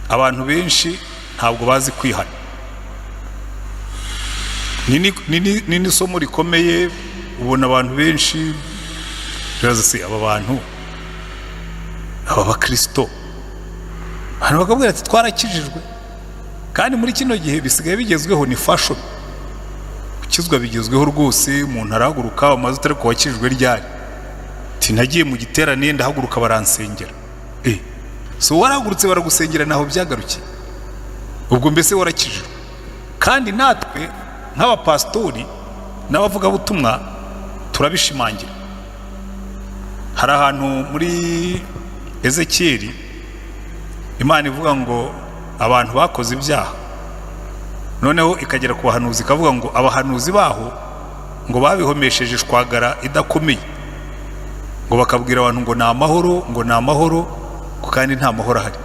abantu benshi ntabwo bazi kwihana. Ni isomo rikomeye. Ubona abantu benshi biraza se aba bantu aba bakristo abantu bakabwira ati twarakijijwe, kandi muri kino gihe bisigaye bigezweho, ni fashion. Ukizwa bigezweho rwose, umuntu arahaguruka amaze utari ko wakijijwe ryari, ati nagiye mu giterane ndahaguruka baransengera. So warahagurutse baragusengera naho byagarukiye, ubwo mbese warakijijwe? Kandi natwe nk'abapastori n'abavuga butumwa turabishimangira. Hari ahantu muri Ezekiyeli Imana ivuga ngo abantu bakoze ibyaha, noneho ikagera ku bahanuzi ikavuga ngo abahanuzi baho ngo babihomesheje ishwagara idakomeye, ngo bakabwira abantu ngo ni amahoro, ngo ni amahoro, kandi nta mahoro ahari.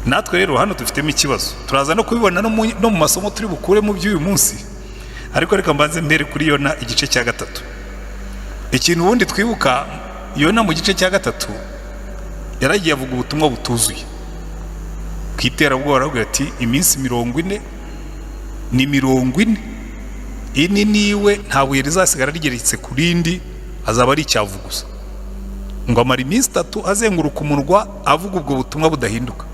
Natwe rero hano dufitemo ikibazo, turaza no kubibona no mu masomo turi bukure mu by'uyu munsi, ariko reka mbanze mbere kuri Yona igice cya 3. Ikintu ubundi twibuka, Yona mu gice cya 3 yaragiye avuga ubutumwa butuzuye. Kwiterabwoba aravuga ati iminsi 40 ni 40, ini niwe nta buye rizasigara rigeretse ku rindi, azaba ari icyavu gusa. Ngo amara iminsi 3 azenguruka umurwa avuga ubwo butumwa budahinduka.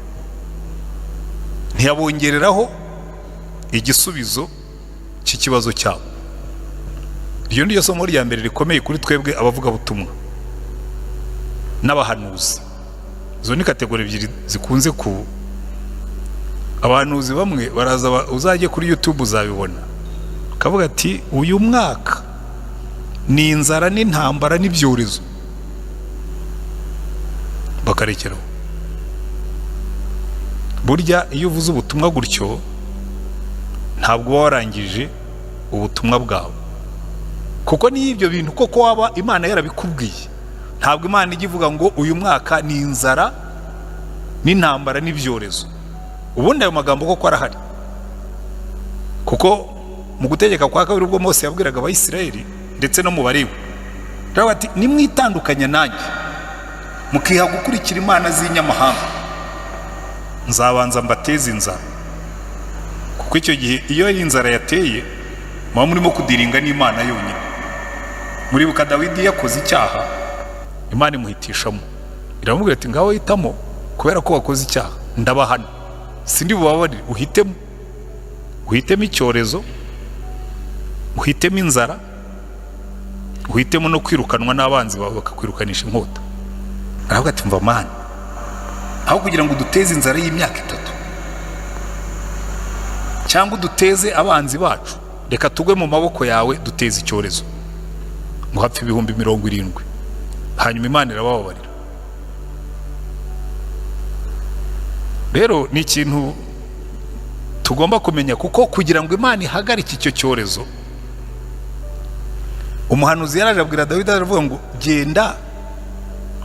Ntiyabongereraho igisubizo cy'ikibazo cyabo. Iyo niyo somo rya mbere rikomeye kuri twebwe abavuga butumwa n'abahanuzi. Zo ni kategori ebyiri zikunze ku abahanuzi. Bamwe baraza, uzajye kuri YouTube uzabibona, kavuga ati uyu mwaka ni inzara n'intambara n'ibyorezo, bakarekeraho. Burya iyo uvuze ubutumwa gutyo ntabwo uba warangije ubutumwa bwawe, kuko ni ibyo bintu koko waba Imana yarabikubwiye. Ntabwo Imana ijya ivuga ngo uyu mwaka ni inzara n'intambara n'ibyorezo. Ubundi ayo magambo koko arahari, kuko mu gutegeka kwa kabiri ubwo Mose yabwiraga Abayisiraheli ndetse no mu Balewi, aravuga ati nimwitandukanya nanjye mukiha gukurikira imana z'inyamahanga, nzabanza mbateze inzara. Kuko icyo gihe iyo ari inzara yateye, muba murimo kudiringa n'Imana yonyine. Muribuka Dawidi yakoze icyaha, Imana imuhitishamo, iramubwira ati ngaho hitamo, kubera ko wakoze icyaha ndabahana, sindi bubabarire, uhitemo icyorezo, uhitemo inzara, uhitemo no kwirukanwa n'abanzi bawe bakakwirukanisha inkota. Aravuga ati mva Mana, aho kugira ngo uduteze inzara y'imyaka 3 cyangwa uduteze abanzi bacu, reka tugwe mu maboko yawe duteze icyorezo ngo hapfe 70,000. Hanyuma Imana irabababarira. Rero ni ikintu tugomba kumenya, kuko kugira ngo Imana ihagarike icyo cyorezo, umuhanuzi yaraje abwira Dawidi, aravuga ngo genda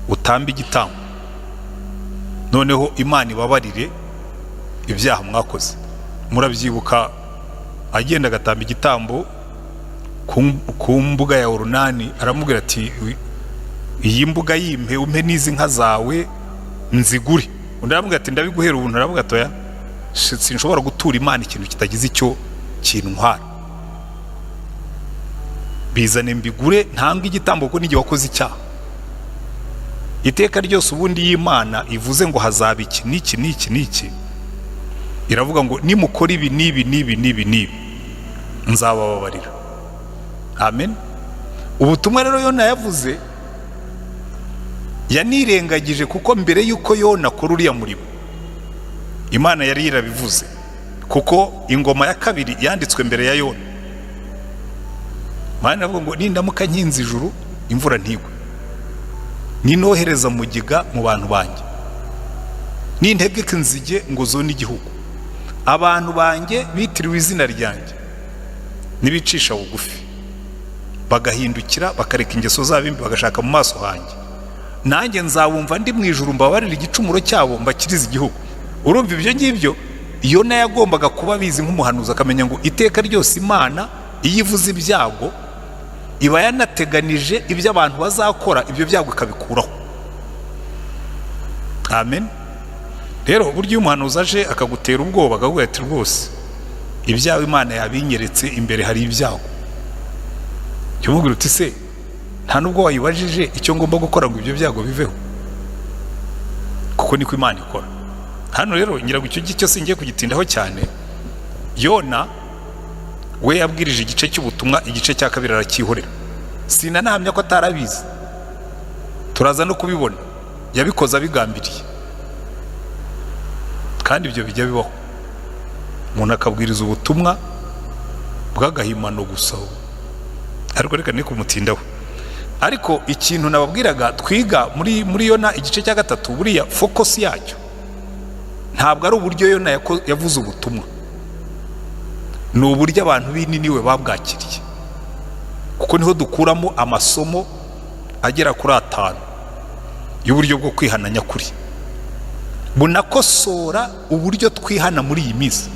utambe igitambo, noneho Imana ibabarire ibyaha mwakoze. Murabyibuka agenda agatamba igitambo ku mbuga ya Orunani, aramubwira ati iyi mbuga yimpe, umpe n'izi nka zawe nzigure. Undi aramubwira ati ndabiguhera ubuntu. Aravuga ati oya, sinshobora gutura Imana ikintu kitagize icyo kintwara, bizane mbigure ntange igitambo kuko n'igihe wakoze icyaha. Iteka ryose ubundi y'Imana ivuze ngo hazaba iki n'iki n'iki n'iki, iravuga ngo nimukora ibi n'ibi n'ibi n'ibi n'ibi nzabababarira. Amen. Ubutumwa rero Yona yavuze yanirengagije, kuko mbere yuko Yona akora uriya murimo Imana yari yarabivuze, kuko ingoma ya kabiri yanditswe mbere ya Yona. Imana avuga ngo nindamuka nkinze ijuru imvura ntigwe, ninohereza mugiga mu bantu banjye, nintegeka inzige ngo zone igihugu, abantu banjye bitiriwe izina ryanjye nibicisha bugufi bagahindukira bakareka ingeso zabo mbi bagashaka mu maso hanjye, nanjye nzabumva ndi mu ijuru mbabarira igicumuro cyabo mbakiriza igihugu. Urumva ibyo ngibyo Yona yagombaga kuba bizi nk'umuhanuzi, akamenya ngo iteka ryose Imana iyo ivuze ibyago iba yanateganije ibyo abantu bazakora, ibyo byago ikabikuraho. Amen. rero buryo umuhanuzi aje akagutera ubwoba akavuga ati rwose ibyawe Imana yabinyeretse, imbere hari ibyago, jya umubwira uti se nta nubwo wayibajije icyo ngomba gukora ngo ibyo byago biveho, kuko niko Imana ikora. Hano rero ngira ngo icyo gicyo singiye kugitindaho cyane. Yona we yabwirije igice cy'ubutumwa, igice cya kabiri arakihorera. Sinanahamya ko atarabizi, turaza no kubibona yabikoze abigambiriye, kandi ibyo bijya bibaho. Umuntu akabwiriza ubutumwa bw'agahimano gusa, ariko reka ni kumutindaho. Ariko ikintu nababwiraga twiga muri Yona igice cya gatatu, buriya focus yacyo ntabwo ari uburyo Yona yavuze ubutumwa, ni uburyo abantu b'Ininiwe babwakiriye, kuko niho dukuramo amasomo agera kuri 5 y'uburyo bwo kwihana nyakuri, bunakosora uburyo twihana muri iyi minsi.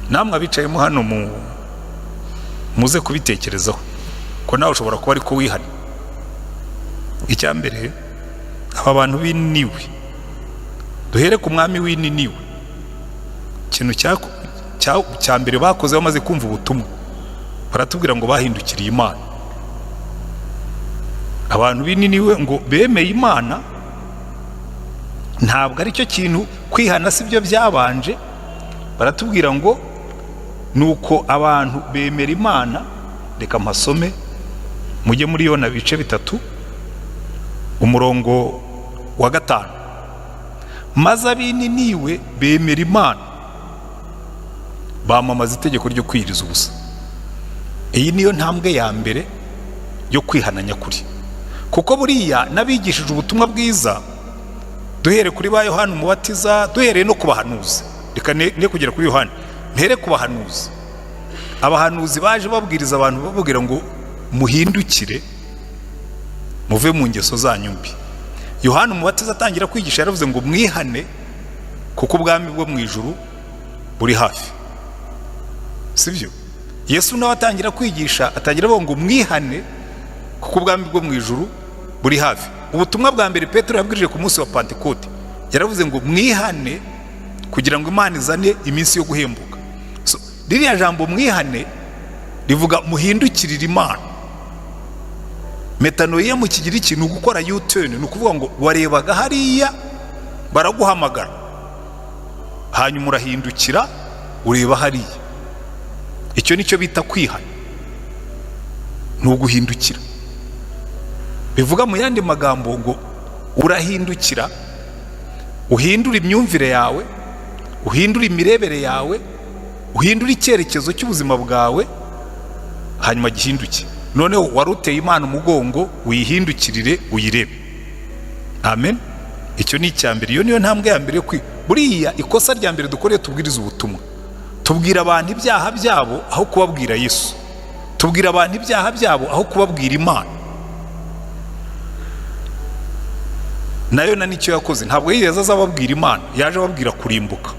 Namwe abicayemo hano muze kubitekerezaho, ko nawe ushobora kuba ariko wihana. Icya mbere, aba bantu b'Ininiwe, duhere ku mwami w'Ininiwe, ikintu cya mbere bakoze bamaze kumva ubutumwa, baratubwira ngo bahindukiriye Imana. Abantu b'Ininiwe ngo bemeye Imana, ntabwo ari cyo kintu kwihana si byo byabanje. Baratubwira ngo nuko abantu bemera Imana. Reka mpasome, mujye muri Yona bice 3 umurongo wa 5. Maze ab'Ininiwe bemera Imana, bamamaza itegeko ryo kwiyiriza ubusa. Iyi niyo ntambwe ya mbere yo kwihana nyakuri, kuko buriya n'abigishije ubutumwa bwiza, duhere kuri ba Yohana Umubatiza, duhereye no kubahanuzi. Reka ne kugera kuri Yohana, mpere kubahanuzi. Abahanuzi baje babwiriza abantu, bababwira ngo muhindukire muve mu ngeso zanyu mbi. Yohana Umubatiza atangira kwigisha yaravuze ngo mwihane, kuko ubwami bwo mu ijuru buri hafi. Sibyo? Yesu nawe atangira kwigisha, atangira avuga ngo mwihane, kuko ubwami bwo mu ijuru buri hafi. Ubutumwa bwa mbere Petero yabwirije ku munsi wa Pentekote, yaravuze ngo mwihane kugira ngo Imana izane iminsi yo guhembuka. Ririya jambo mwihane rivuga muhindukirire Imana. Metanoia mu Kigiriki ni gukora U-turn, ni ukuvuga ngo warebaga hariya baraguhamagara, hanyuma urahindukira ureba hariya. Icyo nicyo bita kwihana, ni uguhindukira. Bivuga mu yandi magambo ngo urahindukira, uhindura imyumvire yawe, uhindura imirebere yawe, uhindura icyerekezo cy'ubuzima bwawe, hanyuma gihinduke. Noneho waruteye Imana umugongo, uyihindukirire uyirebe. Amen. Icyo ni icyambere. Iyo niyo ntambwe ya mbere yo buriya ikosa rya mbere dukoreye tubwiriza ubutumwa, tubwira abantu ibyaha byabo aho kubabwira Yesu. Tubwira abantu ibyaha byabo aho kubabwira Imana. Nayo nicyo yakoze, ntabwo yigeze azababwira Imana, yaje ababwira kurimbuka.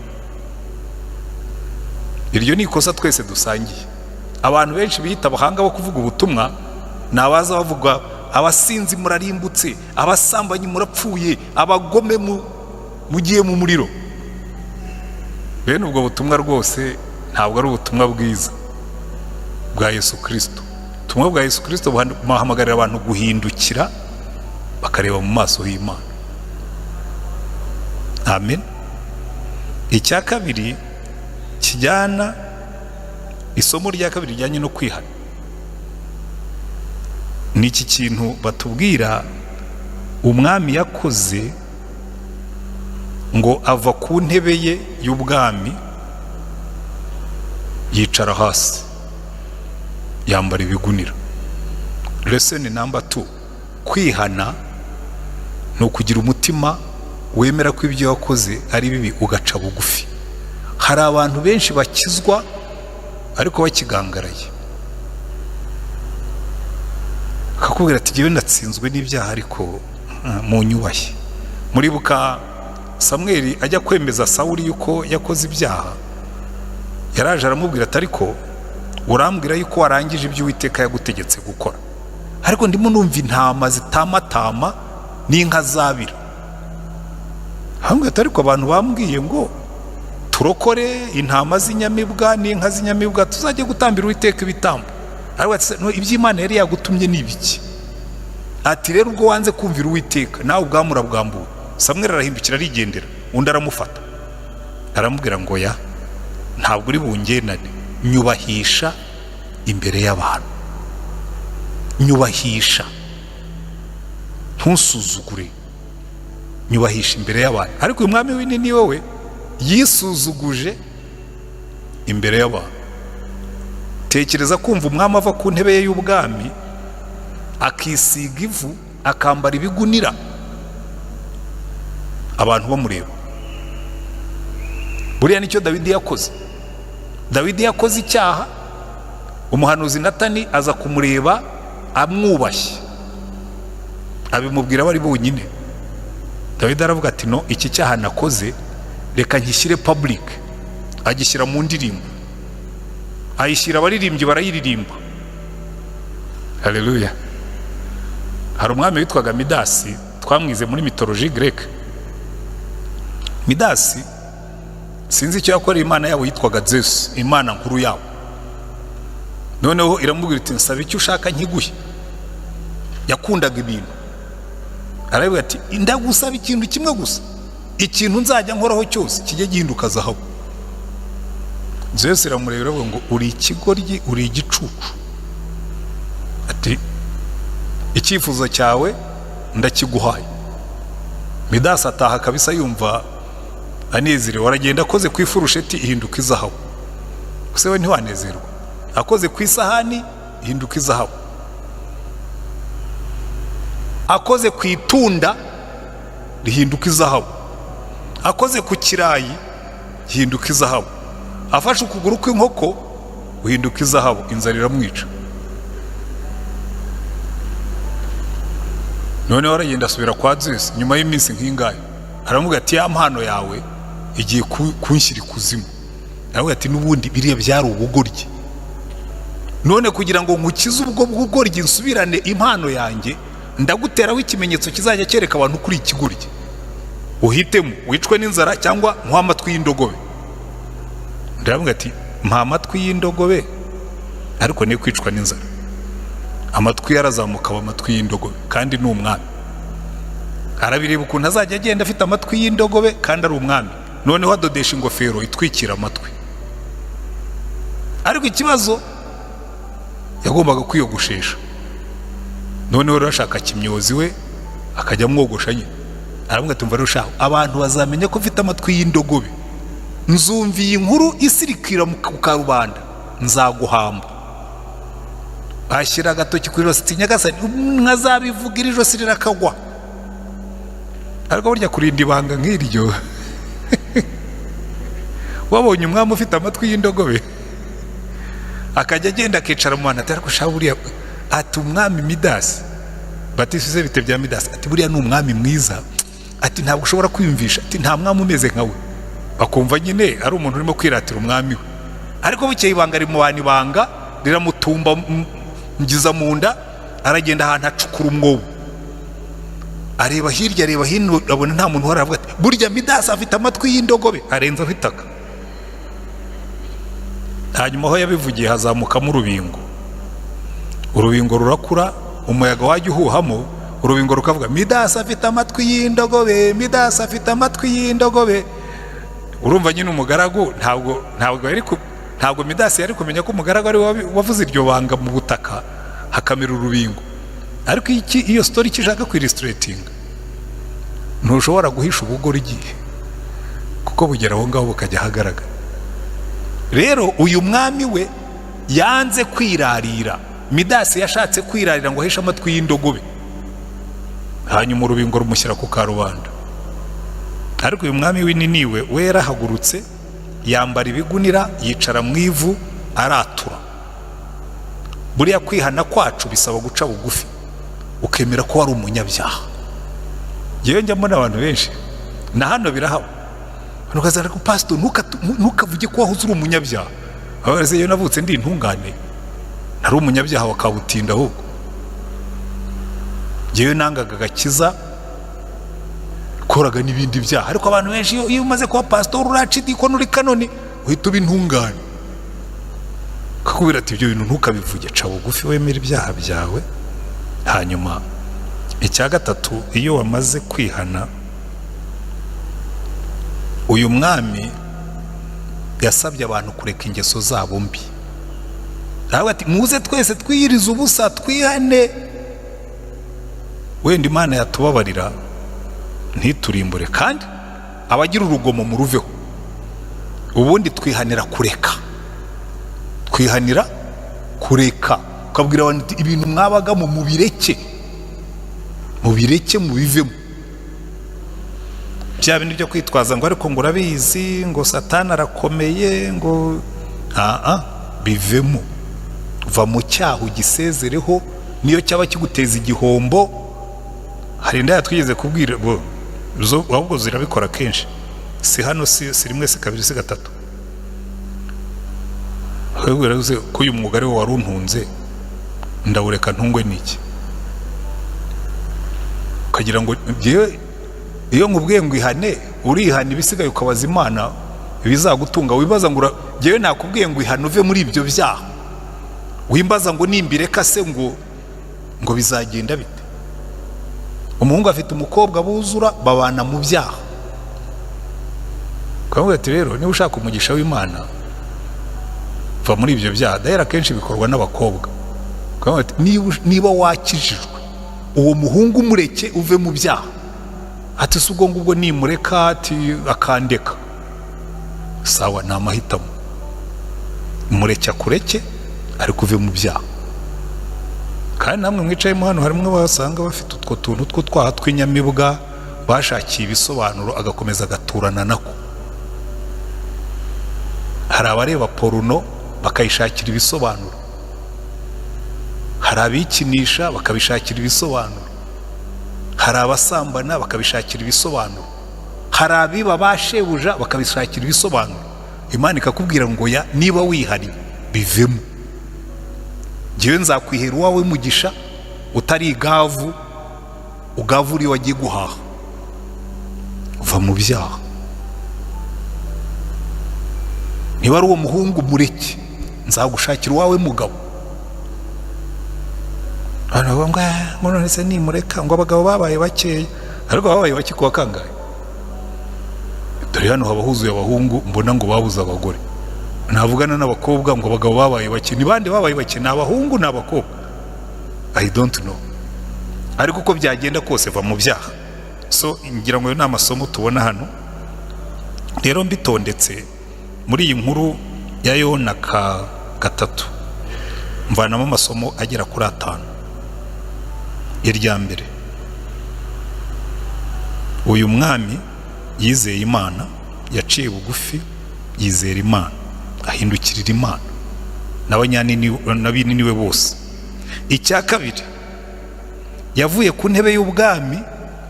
Iryo ni ikosa twese dusangiye. Abantu benshi biyita abahanga bo kuvuga ubutumwa, ni abaza bavuga abasinzi murarimbutse, abasambanyi murapfuye, abagome mugiye mu muriro. Bene ubwo butumwa rwose ntabwo ari ubutumwa bwiza bwa Yesu Kristo. Ubutumwa bwa Yesu Kristo buhamagarira abantu guhindukira bakareba mu maso y'Imana. Amen. Icya kabiri kijyana, isomo rya kabiri rijyanye no kwihana, ni iki kintu batubwira umwami yakoze, ngo ava ku ntebe ye y'ubwami yicara hasi yambara ibigunira. Lesson number 2, kwihana ni ukugira umutima wemera ko ibyo wakoze ari bibi ugaca bugufi. Hari abantu benshi bakizwa ariko bakigangaraye, akakubwira ati jyewe natsinzwe n'ibyaha ariko mu nyubahe. Muribuka Samweli ajya kwemeza Sawuli yuko yakoze ibyaha, yaraje aramubwira ati ariko urambwira yuko warangije ibyo Uwiteka yagutegetse gukora, ariko ndimo numva intama zitamatama n'inka zabira. hamwe ariko abantu bambwiye ngo turokore intama z'inyamibwa n'inka z'inyamibwa tuzajye gutambira Uwiteka ibitambo. Ariko ati iby'Imana yari yagutumye ni ibiki? Ati rero ubwo wanze kumvira Uwiteka nawe ubwamura bwambuwe. Samweli arahindukira arigendera, undi aramufata aramubwira ngo ya ntabwo uri bungenane, nyubahisha imbere y'abantu, nyubahisha, ntusuzugure, nyubahisha imbere y'abantu. Ariko uyu mwami w'inini wowe yisuzuguje imbere y'abantu. Tekereza kumva umwami ava ku ntebe ye y'ubwami akisiga ivu akambara ibigunira abantu bamureba. Buriya nicyo Dawidi yakoze. Dawidi yakoze icyaha, umuhanuzi Natani aza kumureba amwubashye, abimubwira bari bonyine. Dawidi aravuga ati no, iki cyaha nakoze reka nkishyire public. Agishyira mu ndirimbo, ayishyira abaririmbyi barayiririmba. Haleluya. Hari umwami witwaga Midasi, twamwize muri mythologie Greek. Midasi sinzi icyo yakoreye imana yabo yitwaga Zeus, imana nkuru yabo. Noneho iramubwira iti nsaba icyo ushaka nkiguhe. Yakundaga ibintu, aravuga ati ndagusaba ikintu kimwe gusa, ikintu nzajya nkoraho cyose kijye gihinduka zahabu. Zeus iramureba ngo uri ikigoryi, uri igicucu. Ati icyifuzo cyawe ndakiguhaye. Midasi ataha kabisa yumva anezerewe, aragenda akoze ku ifurusheti ihinduka izahabu. Ese we ntiwanezerwa? Akoze ku isahani ihinduka izahabu, akoze ku itunda rihinduka izahabu, akoze ku kirayi gihinduka izahabu, afashe ukuguru kw'inkoko uhinduka izahabu. Inzara iramwica. Noneho aragenda asubira kwa Zeus nyuma y'iminsi nk'ingahe, aramubwira ati ya mpano yawe igiye kunshyira ikuzimu. Aravuga ati n'ubundi biriya byari ubugoryi, none kugira ngo nkukize ubwo bugoryi nsubirane impano yanjye, ndaguteraho ikimenyetso kizajya cyereka abantu kuri ikigoryi. Uhitemo wicwe n'inzara cyangwa nkuha amatwi y'indogobe. Ndavuga ati mpa amatwi y'indogobe, ariko ne kwicwa n'inzara. Amatwi yarazamuka aba amatwi y'indogobe, kandi ni umwami. Arabireba ukuntu azajya agenda afite amatwi y'indogobe kandi ari umwami. Noneho adodesha ingofero itwikira amatwi. Ariko ikibazo yagombaga kwiyogoshesha. Noneho rashaka kimyozi we akajya mwogosha nyine. Aravuga ati mva rushaho abantu bazamenya ko mfite amatwi y'indogobe, nzumviye inkuru isirikira mu karubanda, nzaguhamba. Ashyira agatoki kuri ijosi, Nyagasani nkazabivugira ijosi rirakagwa. Ariko burya kurinda ibanga nk'iryo wabonye umwami ufite amatwi y'indogobe akajya agenda akicara mu bantu, ati ariko shaho buriya, ati umwami Midasi, batisize bite bya Midasi, ati buriya ni umwami mwiza, ati ntabwo ushobora kwiyumvisha, ati nta mwami umeze nkawe. Bakumva nyine ari umuntu urimo kwiratira umwami we. Ariko bukeye ibanga rimubana ibanga riramutumba ngiza mu nda, aragenda ahantu acukura umwobo, areba hirya areba hino, abona nta muntu uhari. Avuga ati burya Midasi afite amatwi y'indogobe, arenzaho itaka. Hanyuma aho yabivugiye hazamukamo urubingo. Urubingo rurakura, umuyaga wajya uhuhamo, urubingo rukavuga Midasi afite amatwi y'indogobe, Midasi afite amatwi y'indogobe. Urumva nyine umugaragu ntabwo Midasi yari kumenya ko umugaragu ari wavuze iryo banga mu butaka hakamira urubingo. Ariko iyo story kishaka kwillustratinga, ntushobora guhisha ubugoryi kuko bugera aho ngaho bukajya hagaragara. Rero uyu mwami we yanze kwirarira. Midasi yashatse kwirarira ngo ahishe amatwi y'indogobe, hanyuma urubingo rumushyira ku karubanda. Ariko uyu mwami w'inini we yarahagurutse, yambara ibigunira, yicara mu ivu, aratura. Buriya kwihana kwacu bisaba guca bugufi, ukemera ko wari umunyabyaha. Yewe njya mbona abantu benshi na hano birahaba, nukazana ko pastor ntukavuge ko wahoze uri umunyabyaha. Abaze yo navutse ndi intungane, nari umunyabyaha wakabutinda ahubwo. Yewe nangaga gakiza koraga n'ibindi byaha. Ariko abantu benshi iyo umaze kuba pastor uraca idikono uri kanoni uhita uba intungane, kakubwira ati ibyo bintu ntukabivuge, ca bugufi wemera ibyaha byawe. Hanyuma icya gatatu, iyo wamaze kwihana, uyu mwami yasabye abantu kureka ingeso zabo mbi. Aravuga ati muze twese twiyirize ubusa twihane, wenda Imana yatubabarira ntiturimbure, kandi abagira urugomo muruveho. Ubundi twihanira kureka, twihanira kureka, ukabwira abantu ibintu mwabagamo mubireke, mubivemo. Bya bintu byo kwitwaza ngo ariko ngo urabizi ngo Satani arakomeye ngo bivemo. Va mu cyaha ugisezereho, niyo cyaba kiguteza igihombo. Hari indaya twigeze kubwira ahubwo zirabikora kenshi, si hano si rimwe si kabiri si gatatu. Ahubwo ko uyu mwuga ari wo waruntunze ndawureka ntungwe n'iki, ukagira ngo iyo nkubwiye ngo ihane urihana, ibisigaye ukabaza Imana ibizagutunga. Wibaza ngo ngewe nakubwiye ngo ihane uve muri ibyo byaha, wimbaza ngo nimbireka se ngo bizagenda bite? Umuhungu afite umukobwa buzura babana mu byaha, ukavuga ati rero niba ushaka umugisha w'Imana va muri ibyo byaha. Dahera kenshi bikorwa n'abakobwa, ukavuga ati niba wakijijwe uwo muhungu mureke uve mu byaha. Ati si ubwo ngubwo nimureka ati akandeka, sawa ni amahitamo, mureke akureke ariko uve mu byaha. Kandi namwe mwicayemo hano harimo basanga bafite utwo tuntu tw'utwaha tw'inyamibwa bashakiye ibisobanuro agakomeza agaturana nako. Hari abareba poruno bakayishakira ibisobanuro, hari abikinisha bakabishakira ibisobanuro, hari abasambana bakabishakira ibisobanuro, hari abiba bashebuja bakabishakira ibisobanuro. Imana ikakubwira ngo ya niba wihari bivemo, ngewe nzakwihera uwawe mugisha utari igavu, ugavuriye wagiye guhaha. Va mu byaha. Niba ari uwo muhungu mureke, nzagushakira uwawe mugabo. Abantu ngo none se nimureka ngo abagabo babaye bakeya, ariko babaye bake kuwa kangahe? Dore hano haba huzuye abahungu mbona ngo babuze abagore. Navugana n'abakobwa ngo abagabo babaye bake, ni bande babaye bake? Ni abahungu n'abakobwa? I don't know. Ariko uko byagenda kose va mu byaha. So ngira ngo ni amasomo tubona hano. Rero mbitondetse muri iyi nkuru ya Yona gatatu mvanamo amasomo agera kuri 5. Irya mbere, uyu mwami yizeye Imana, yaciye bugufi yizera Imana, ahindukirira Imana n'abanyani niwe bose. Icya kabiri, yavuye ku ntebe y'ubwami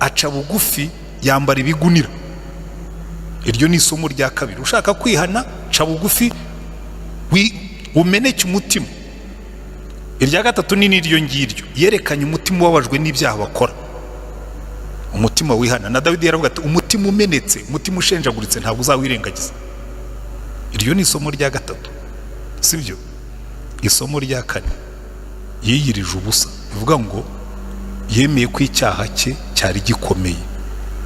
aca bugufi yambara ibigunira. Iryo ni isomo rya kabiri. Ushaka kwihana ca bugufi umeneke umutima. Irya gatatu ni niryo ngiryo, yerekanye umutima wabajwe n'ibyaha bakora, umutima wihana. Na Dawidi yaravuga ati umutima umenetse, umutima ushenjaguritse ntabwo uzawirengagiza. Iryo ni isomo rya gatatu, sibyo? Isomo rya kane, yiyirije ubusa. Bivuga ngo yemeye ko icyaha cye cyari gikomeye.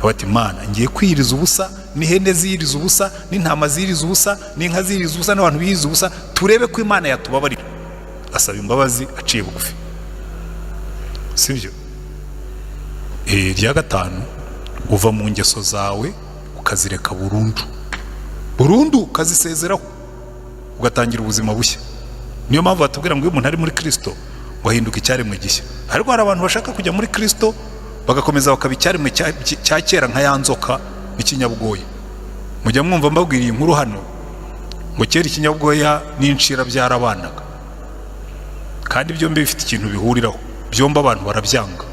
Abati Mana ngiye kwiyiriza ubusa, n'ihene ziyiriza ubusa, n'intama ziyiriza ubusa, n'inka ziyiriza ubusa, n'abantu biyiriza ubusa, turebe ko Imana yatubabarira. Asaba imbabazi aciye bugufi, sibyo? Irya gatanu, uva mu ngeso zawe ukazireka burundu ukazisezeraho, ugatangira ubuzima bushya. Niyo mpamvu batubwira ngo iyo umuntu ari muri Kristo ngo ahinduka icyaremwe gishya. Ariko hari abantu bashaka kujya muri Kristo bagakomeza bakaba icyaremwe cya kera nka ya nzoka n'ikinyabwoya. Mujya mwumva mbabwira iyi nkuru hano ngo kera ikinyabwoya n'inshira byarabanaga, kandi byombi bifite ikintu bihuriraho, byombi abantu barabyanga.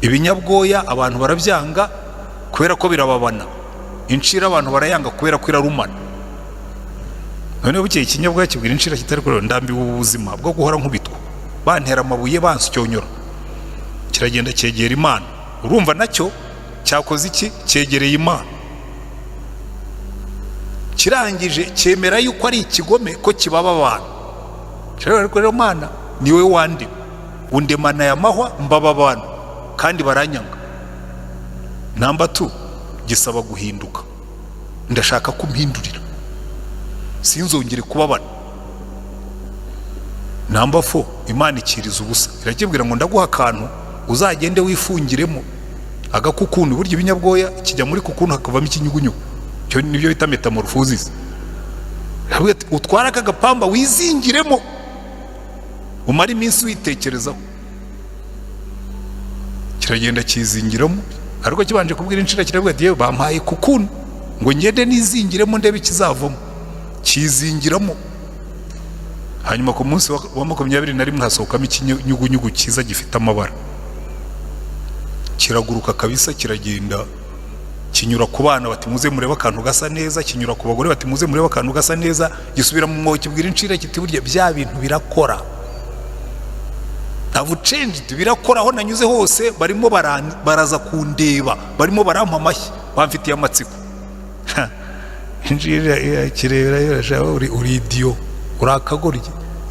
Ibinyabwoya abantu barabyanga kubera ko birababana, inshira abantu barayanga kubera ko irarumana. None bukeye ikinyabwoya kibwira inshira kitari ko ndambiwe ubuzima bwo guhora nkubitwa, bantera amabuye bansyonyora. Kiragenda cyegera Imana. Urumva nacyo cyakoze iki? Cyegereye Imana, kirangije cyemera yuko ari ikigome, ko kibaba abantu. Ariko rero Mana niwe wandi undemana ya mahwa mbaba abantu kandi baranyanga. Namba 2, gisaba guhinduka. Ndashaka kumpindurira, sinzongere kubabana. Namba 4, Imana ikiriza ubusa, irakibwira ngo ndaguha akantu uzagende wifungiremo agakukuntu. Burya ibinyabwoya kijya muri kukuntu hakavamo ikinyugunyugu, cyo nibyo bita metamorphosis. Utwara aka gapamba wizingiremo, umara iminsi witekerezaho. Kiragenda kizingiramo, ariko kibanje kubwira inshira kiravuga ati yewe bampaye kukuntu ngo ngende nizingiremo ndebe ikizavamo. Kizingiramo, hanyuma ku munsi wa 21 hasohokamo ikinyugunyugu cyiza gifite amabara. Kiraguruka kabisa, kiragenda kinyura ku bana bati muze murebe akantu gasa neza, kinyura ku bagore bati muze murebe akantu gasa neza, gisubira mu mwobo kibwira inshira kiti burya bya bintu birakora. I've changed, birakora. Aho nanyuze hose barimo baraza kundeba, barimo barampa amashyi, bamfitiye amatsiko. Injira kirebera yarashaho uri idiyo, urakagorye.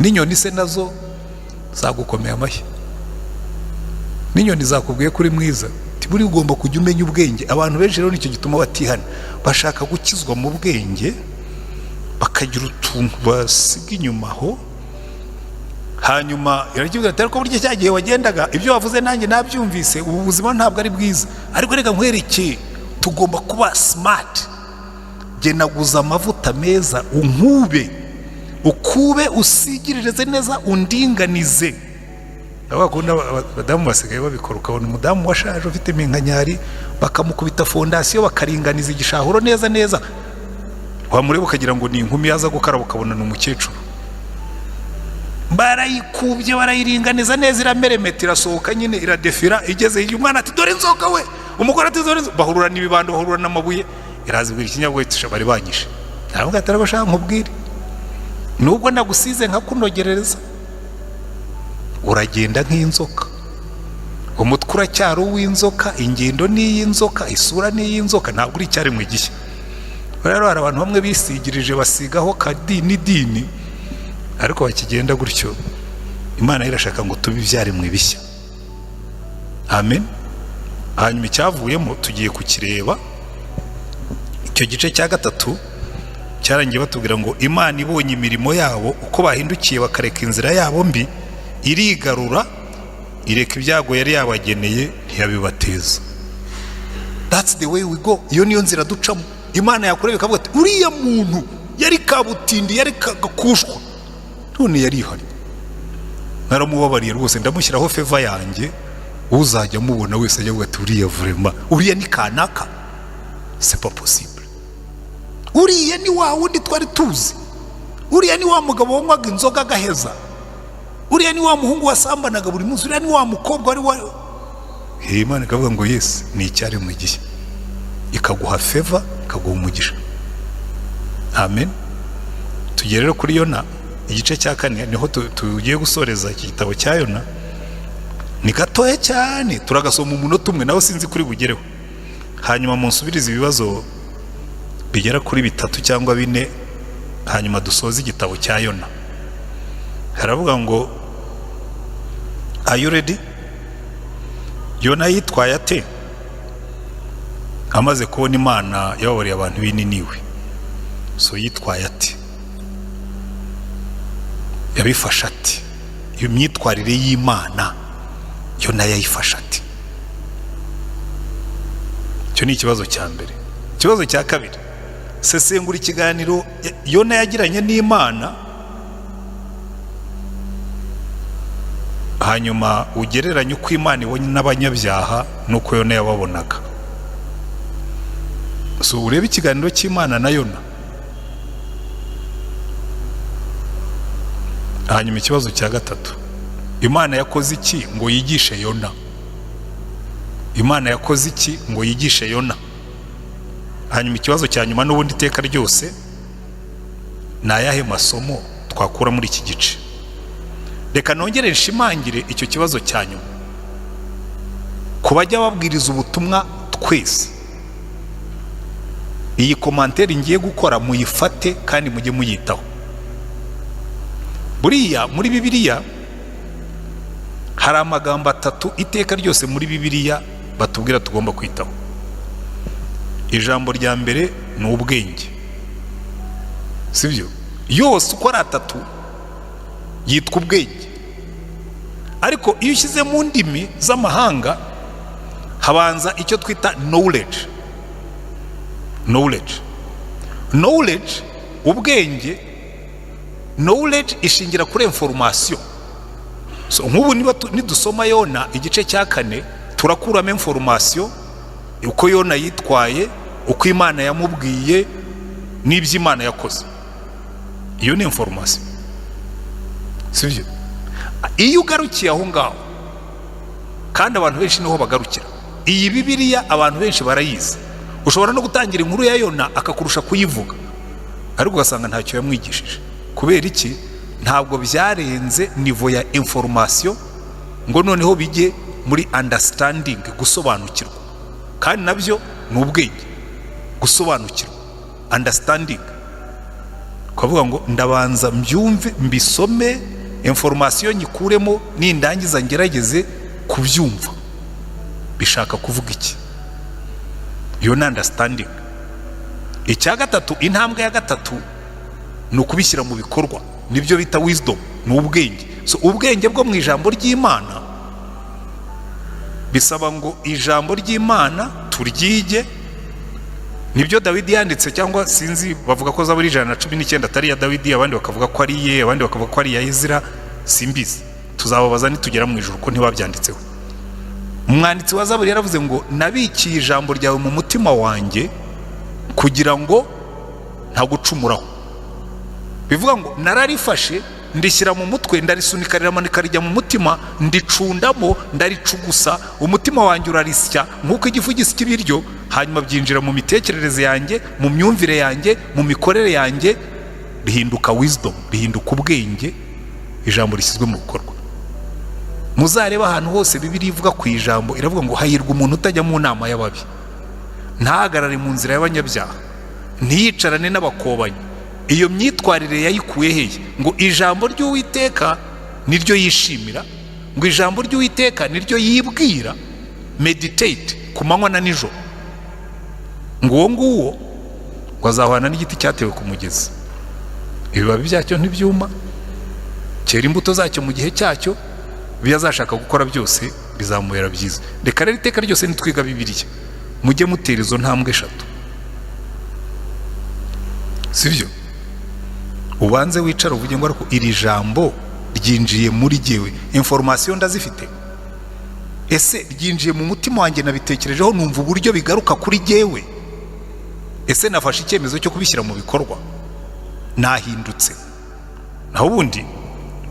N'inyoni se nazo zagukomeye amashyi. N'inyoni zakubwiye kuri mwiza, tiburi ugomba kujya umenya ubwenge. Abantu benshi rero nicyo gituma batihana, bashaka gukizwa mu bwenge, bakagira utuntu basiga inyuma ho. Hanyuma yaragiye ati ariko burya cyagiye wagendaga ibyo wavuze nanjye nabyumvise, ubu buzima ntabwo ari bwiza. Ariko reka nkwereke, tugomba kuba smart. Genaguza amavuta meza, ukube usigiririze neza, undinganize. Abakunda badamu basigaye babikora, ukabona umudamu washaje ufite iminkanyari, bakamukubita fondasiyo bakaringaniza igishahuro neza neza, wamureba ukagira ngo ni inkumi yaza gukaraba, ukabona ni umukecuru. Barayikubye barayiringaniza neza, irameremeta, irasohoka nyine, iradefira. Igeze iyo umwana ati dore inzoka we, umugore ati dore inzoka, bahurura n'ibibando, bahurura n'amabuye, irazibwira ikinyabwoya iti bari banyishe. Ntabwo atarabashaka nkubwire, nubwo nagusize nkakunogerereza, uragenda nk'inzoka. Umutwe uracyari uw'inzoka, ingendo ni iy'inzoka, isura ni iy'inzoka, ntabwo uri icyaremwe gishya. Rero hari abantu bamwe bisigirije basigaho kadini, ariko bakigenda gutyo. Imana irashaka ngo tube ibyaremwe bishya. Amen. Hanyuma icyavuyemo tugiye kukireba. Icyo gice cya 3 cyarangiye batubwira ngo Imana ibonye imirimo yabo uko bahindukiye bakareka inzira yabo mbi, irigarura, ireka ibyago yari yabageneye ntiyabibateza. That's the way we go. Iyo niyo nzira ducamo. Imana yakureba ikavuga ati uriya muntu yari kabutindi, yari gakushwa, none yari ihari, naramubabariye rwose, ndamushyiraho favor yanjye, uzajya mubona wese ajya avuga ati uriya vraiment, uriya ni kanaka. C'est pas possible. Uriya ni wa wundi twari tuzi, uriya ni wa mugabo wanywaga inzoga agaheza, uriya ni wa muhungu wasambanaga buri munsi, uriya ni wa mukobwa wari wa. Imana ikavuga ngo yes, ni icyaremwe gishya, ikaguha favor, ikaguha umugisha. Amen. Tugere rero kuri Yona igice cya 4, niho tugiye gusoreza iki gitabo cya Yona. Ni gatoya cyane, turagasoma umunota umwe, nawe sinzi kuri bugereho. Hanyuma munsubirize ibibazo bigera kuri 3 cyangwa 4, hanyuma dusoze igitabo cya Yona. Haravuga ngo are you ready? Yona yitwaye ate amaze kubona Imana yababariye abantu b'Ininiwe? So yitwaye ate? Yabifasha ati? Iyo myitwarire y'Imana Yona yayifasha ati? Cyo ni ikibazo cya mbere. Ikibazo cya kabiri, sesengura ikiganiro Yona yagiranye n'Imana, hanyuma ugereranye uko Imana ibonye n'abanyabyaha nuko Yona yababonaga. So urebe ikiganiro cy'Imana na Yona. Hanyuma ikibazo cya gatatu, Imana yakoze iki ngo yigishe Yona? Imana yakoze iki ngo yigishe Yona? Hanyuma ikibazo cya nyuma n'ubundi iteka ryose, ni ayahe masomo twakura muri iki gice? Reka nongere nshimangire icyo kibazo cya nyuma. Kubajya babwiriza ubutumwa twese. Iyi komantere ngiye gukora muyifate kandi mujye muyitaho. Buriya muri Bibiliya hari amagambo 3 iteka ryose muri Bibiliya batubwira tugomba kwitaho. Ijambo rya mbere ni ubwenge, sibyo? Yose uko ari 3 yitwa ubwenge, ariko iyo ushyize mu ndimi z'amahanga habanza icyo twita knowledge. Ubwenge, knowledge ishingira kuri information. So nk'ubu nidusoma Yona igice cya 4 turakuramo information uko Yona yitwaye, uko Imana yamubwiye n'ibyo Imana yakoze. Iyo ni information, sibyo? Iyo ugarukiye aho ngaho, kandi abantu benshi niho bagarukira, iyi Bibiliya abantu benshi barayizi. Ushobora no gutangira inkuru ya Yona akakurusha kuyivuga, ariko ugasanga ntacyo yamwigishije. Kubera iki? Ntabwo byarenze nivo ya information ngo noneho bijye muri understanding, gusobanukirwa. Kandi nabyo ni ubwenge, gusobanukirwa, understanding. Kuvuga ngo ndabanza mbyumve, mbisome, information nyikuremo, nindangiza ngerageze kubyumva bishaka kuvuga iki. Iyo ni understanding. Icya gatatu, intambwe ya gatatu ni ukubishyira mu bikorwa, nibyo bita wisdom, ni ubwenge. So ubwenge bwo mu ijambo ry'Imana bisaba ngo ijambo ry'Imana turyige. Nibyo Dawidi yanditse, cyangwa sinzi bavuga ko Zaburi 119 atari ya Dawidi, abandi bakavuga ko ari ye, abandi bakavuga ko ari ya Ezra, simbizi. Tuzababaza nitugera mu ijuru ko ntibabyanditseho. Umwanditsi wa Zaburi yaravuze ngo nabikiye ijambo ryawe mu mutima wanjye kugira ngo ntagucumuraho. Bivuga ngo nararifashe, ndishyira mu mutwe, ndarisunika riramanika rijya mu mutima, ndicundamo, ndaricugusa, umutima wanjye urarisya nk'uko igifu gisya ibiryo, hanyuma byinjira mu mitekerereze yanjye, mu myumvire yanjye, mu mikorere yanjye, bihinduka wisdom, bihinduka ubwenge, ijambo rishyizwe mu bikorwa. Muzareba ahantu hose Bibiliya ivuga ku ijambo, iravuga ngo hahirwa umuntu utajya mu nama y'ababi, ntahagarare mu nzira y'abanyabyaha, ntiyicarane n'abakobanyi. Iyo myitwarire yayikuye hehe? Ngo ijambo ry'Uwiteka niryo yishimira, ngo ijambo ry'Uwiteka niryo yibwira, meditate ku manywa na nijoro. Ngo uwo nguwo ngo azahwana n'igiti cyatewe ku mugezi, ibibabi byacyo ntibyuma, cyera imbuto zacyo mu gihe cyacyo, ibyo azashaka gukora byose bizamubera byiza. Reka rero iteka ryose nitwiga Bibiliya mujye mutera izo ntambwe 3, sibyo? Ubanze wicara uvuge ngo ariko iri jambo ryinjiye muri jyewe, information ndazifite, ese ryinjiye mu mutima wanjye, nabitekerejeho, numva uburyo bigaruka kuri jyewe, ese nafashe icyemezo cyo kubishyira mu bikorwa, nahindutse. Naho ubundi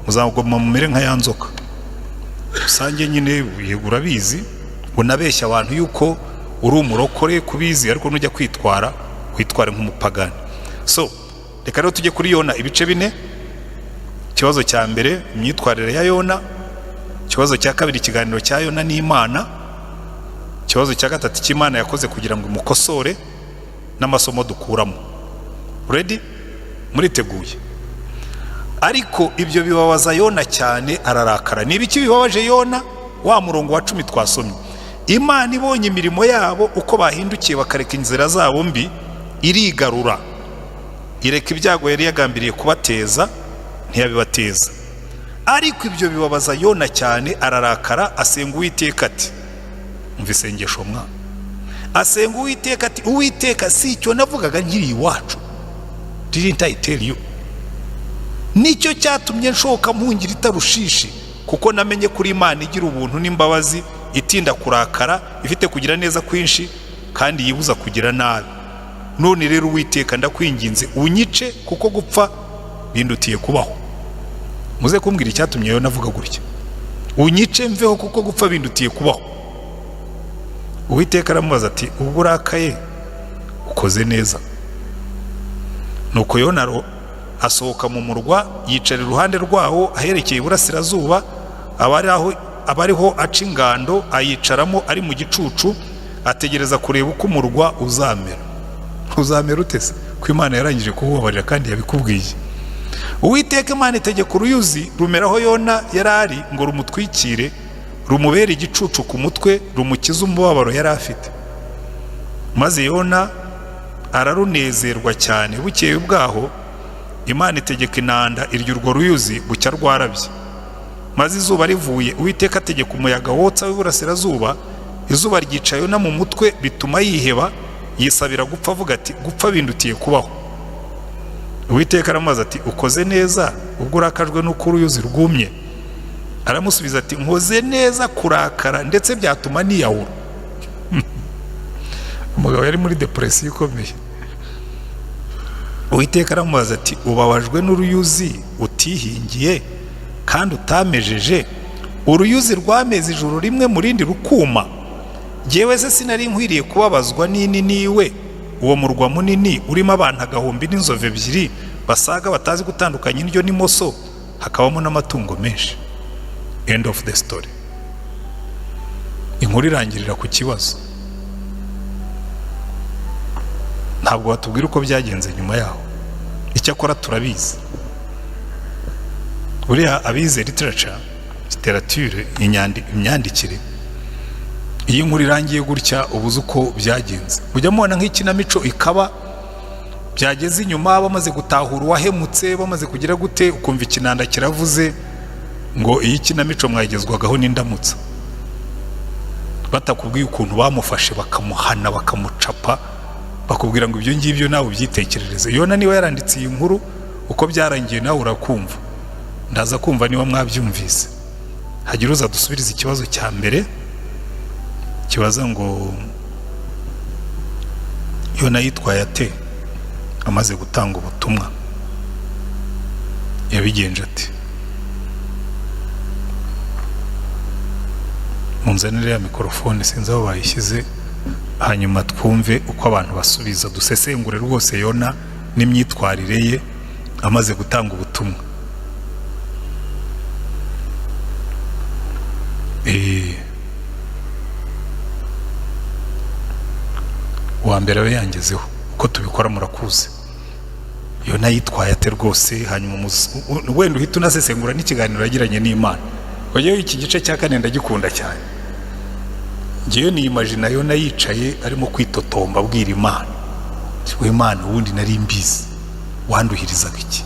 muzagoma mumere nka ya nzoka usange nyine yegura bizi, unabeshya abantu yuko uri umurokore kubizi, ariko nujya kwitwara witware nk'umupagani. So reka rero tujye kuri Yona ibice 4. Ikibazo cya mbere, imyitwarire ya Yona. Ikibazo cya kabiri, ikiganiro cya Yona n'Imana. Ikibazo cya gatatu, cy'Imana yakoze kugira ngo imukosore, n'amasomo dukuramo. Ready? Muriteguye? Ariko ibyo bibabaza Yona cyane, ararakara. Niba iki bibabaje Yona? Wa murongo wa 10 twasomye. Imana ibonye imirimo yabo uko bahindukiye bakareka inzira zabo mbi, irigarura, ireka ibyago yari yagambiriye kubateza, ntiyabibateza. Ariko ibyo bibabaza Yona cyane, ararakara, asenga Uwiteka ati, umva isengesho mwa, asenga Uwiteka ati, Uwiteka, si icyo navugaga nkiri iwacu? Didn't I tell you? Nicyo cyatumye nshoka mpungira itarushishi, kuko namenye kuri Imana igira ubuntu n'imbabazi, itinda kurakara, ifite kugira neza kwinshi, kandi yibuza kugira nabi. None rero Uwiteka, ndakwinginze unyice, kuko gupfa bindutiye kubaho. Muze kumbwira icyatumye Yona avuga gutya, unyice mveho kuko gupfa bindutiye kubaho. Uwiteka aramubaza ati, ubwo urakaye ukoze neza. Nuko Yona asohoka mu murwa, yicara iruhande rwawo aherekeye iburasirazuba, abariho aca ingando, ayicaramo ari mu gicucu, ategereza kureba uko umurwa uzamera utese ko Imana yarangije kuwubabarira kandi yabikubwiye. Uwiteka Imana itegeka uruyuzi rumeraho Yona yari ari ngo rumutwikire, rumubere igicucu ku mutwe, rumukize umubabaro yari afite. Maze Yona ararunezerwa cyane. Bukeye bwaho Imana itegeka inanda irya urwo ruyuzi, bucya rwarabye. Maze izuba rivuye, Uwiteka ategeka umuyaga wotsa w'iburasirazuba, izuba ryica Yona mu mutwe, bituma yiheba, yisabira gupfa, avuga ati gupfa bindutiye kubaho. Uwiteka aramubaza ati ukoze neza ubwo urakajwe n'uko uruyuzi rwumye? Aramusubiza ati nkoze neza kurakara, ndetse byatuma niyahura. Umugabo yari muri depression ikomeye. Uwiteka aramubaza ati ubabajwe n'uruyuzi utihingiye kandi utamejeje? Uruyuzi rwameze ijuru rimwe mu rindi rukuma. Jyewe se sinari nkwiriye kubabazwa nini niwe, uwo murwa munini urimo abantu agahumbi n'inzovu ebyiri basaga batazi gutandukanya indyo n'imoso, hakabamo n'amatungo menshi. End of the story. Inkuru irangirira ku kibazo. Ntabwo watubwira uko byagenze nyuma yaho. Icyakora turabizi. Buriya abize literature, imyandikire, iyi nkuru irangiye gutya ubuze uko byagenze. Mujya mubona nk'ikinamico ikaba byageze inyuma, bamaze gutahura uwahemutse, bamaze kugira gute, ukumva ikinanda kiravuze ngo iyi kinamico mwagezwagaho n'indamutsa. Batakubwiye ukuntu bamufashe bakamuhana bakamucapa, bakubwira ngo ibyo ngibyo nawe ubyitekerereze. Yona niwe yaranditse iyi nkuru, uko byarangiye nawe urakumva. Ndaza kumva niba mwabyumvise. Hagira uza dusubiriza ikibazo cya mbere kibaza ngo Yona yitwaye ate amaze gutanga ubutumwa? Yabigenje ati? Munzanire ya mikrofone, sinzi aho bayishyize, hanyuma twumve uko abantu basubiza, dusesengure rwose Yona n'imyitwarire ye amaze gutanga ubutumwa. Uwa mbere we yangezeho uko tubikora murakuze. Yona yitwaye ate rwose, hanyuma wenda uhita unasesengura n'ikiganiro yagiranye n'Imana. Oyewe iki gice cya kane ndagikunda cyane. Ngewe ni imagine Yona yicaye arimo kwitotomba abwira Imana, we Imana ubundi nari mbizi wanduhirizaga iki?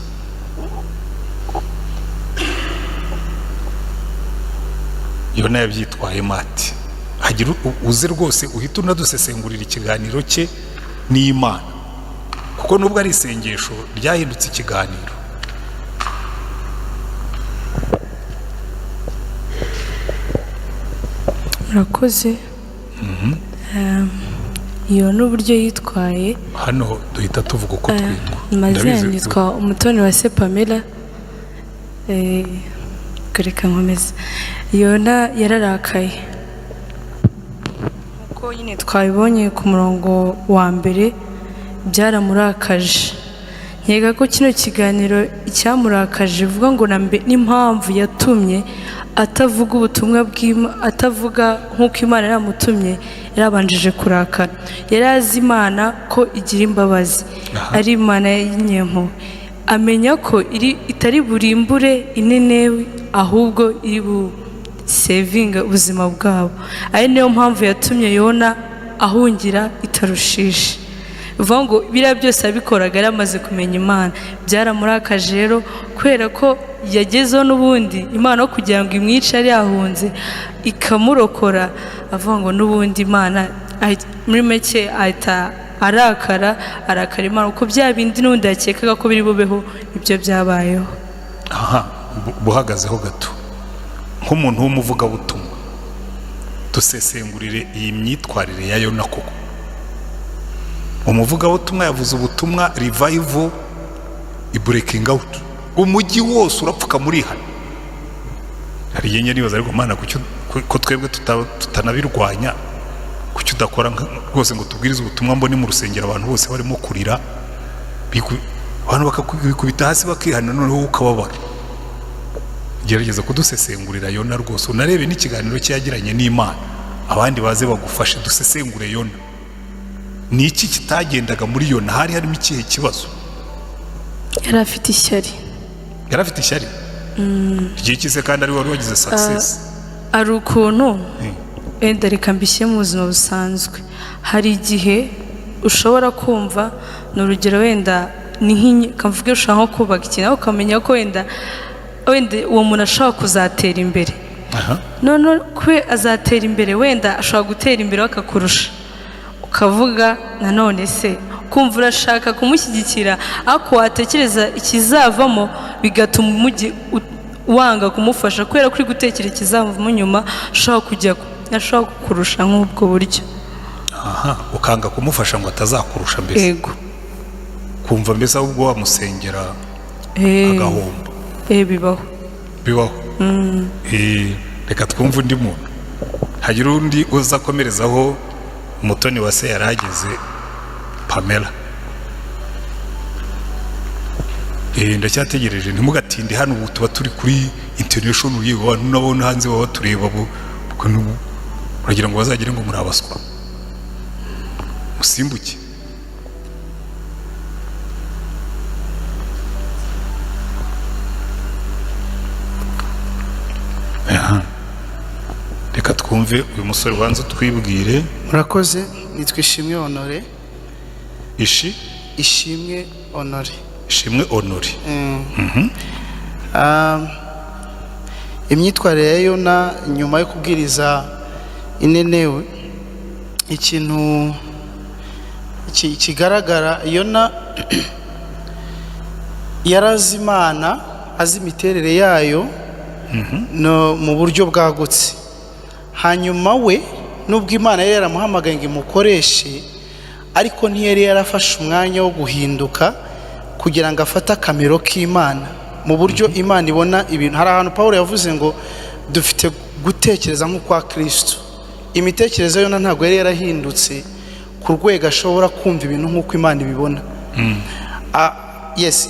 Yona yabyitwaye mati. Hagira uze rwose uhita unadusesengurira ikiganiro cye n'Imana, kuko nubwo ari isengesho ryahindutse ikiganiro. Murakoze. Iyo n'uburyo yitwaye hano duhita tuvuga uko twitwa. Mazina nitwa Umutoniwase Pamela. Kureka nkomeza. Yona yararakaye uko nyine twabibonye ku murongo wa mbere, byaramurakaje. Nkeka ko kino kiganiro icyamurakaje vuga ngo n'impamvu yatumye atavuga ubutumwa atavuga nk'uko Imana yaramutumye, yarabanjije kurakara. Yari azi Imana ko igira imbabazi, ari Imana y'inyempuhwe. Amenya ko itari burimbure Ninewi, ahubwo iri busevinga ubuzima bwabo. Ari niyo mpamvu yatumye Yona ahungira i Tarushishi. Uvuga ngo biriya byose abikoraga yaramaze kumenya Imana. Byaramurakaje rero kubera ko yagezeho n'ubundi Imana no kugira ngo imwice yari yahunze ikamurokora. Avuga ngo n'ubundi Imana muri make ahita arakara Imana, uko bya bindi n'ubundi yakekaga ko biri bubeho ibyo byabayeho. Buhagazeho gato nk'umuntu w'umuvugabutumwa, dusesengurire iyi myitwarire ya Yona koko. Umuvugabutumwa yavuze ubutumwa revival i breaking out, umujyi wose urapfuka muri hano. Hari yenye nibaza ariko Mana ko twebwe tutanabirwanya, kuki udakora rwose ngo tubwirize ubutumwa mbone mu rusengero abantu bose barimo kurira, abantu bakakubita hasi bakihana, noneho ukababara. Gerageza kudusesengurira Yona rwose, unarebe n'ikiganiro cyagiranye n'Imana abandi baze bagufashe dusesengure Yona. Ni iki kitagendaga muri Yona? Hari harimo ikihe kibazo? yari afite ishyari. Yari afite ishyari igihe cyose kandi ari wari wagize success. Ari ukuntu wenda reka mbishyire mu buzima busanzwe, hari igihe ushobora kumva ni urugero wenda ni kamvuge ushaka nko kubaka ikintu ukamenya ko wenda uwo muntu ashobora kuzatera imbere. None kwe azatera imbere, wenda ashobora gutera imbere akakurusha, ukavuga nanone se kumva urashaka kumushyigikira ariko watekereza ikizavamo bigatuma wanga kumufasha kubera kuri gutekereza ikizavamo nyuma ashobora kukurusha nk'ubwo buryo. Ukanga kumufasha ngo atazakurusha mbese. Yego. Kumva mbese ahubwo wamusengera agahomba. Bibaho. Reka twumve undi muntu. Hagira undi uzakomerezaho Mutoni wa se yarageze Pamela. Ndacyategereje, ntimugatinde hano, ubu tuba turi kuri international yewe, abantu nabona hanze baba tureba uragira ngo bazagire ngo murabaswa. Musimbuke. Reka twumve uyu musore wanze twibwire. Murakoze, nitwa Ishimwe Honore. Ishimwe Honore. Ishimwe Honore. Imyitwarire ya Yona nyuma yo kubwiriza Inenewe, ikintu kigaragara, Yona yarazi Imana, azi imiterere yayo no mu buryo bwagutse. Hanyuma we nubwo Imana yari yaramuhamagaye ngo imukoreshe, ariko ntiyari yarafashe umwanya wo guhinduka kugira ngo afate akamero k'Imana mu buryo Imana ibona ibintu. Hari ahantu Pawulo yavuze ngo dufite gutekereza nk'ukwa Kristo. Imitekerereze Yona ntabwo yari yarahindutse ku rwego ashobora kumva ibintu nk'uko Imana ibibona. Yes,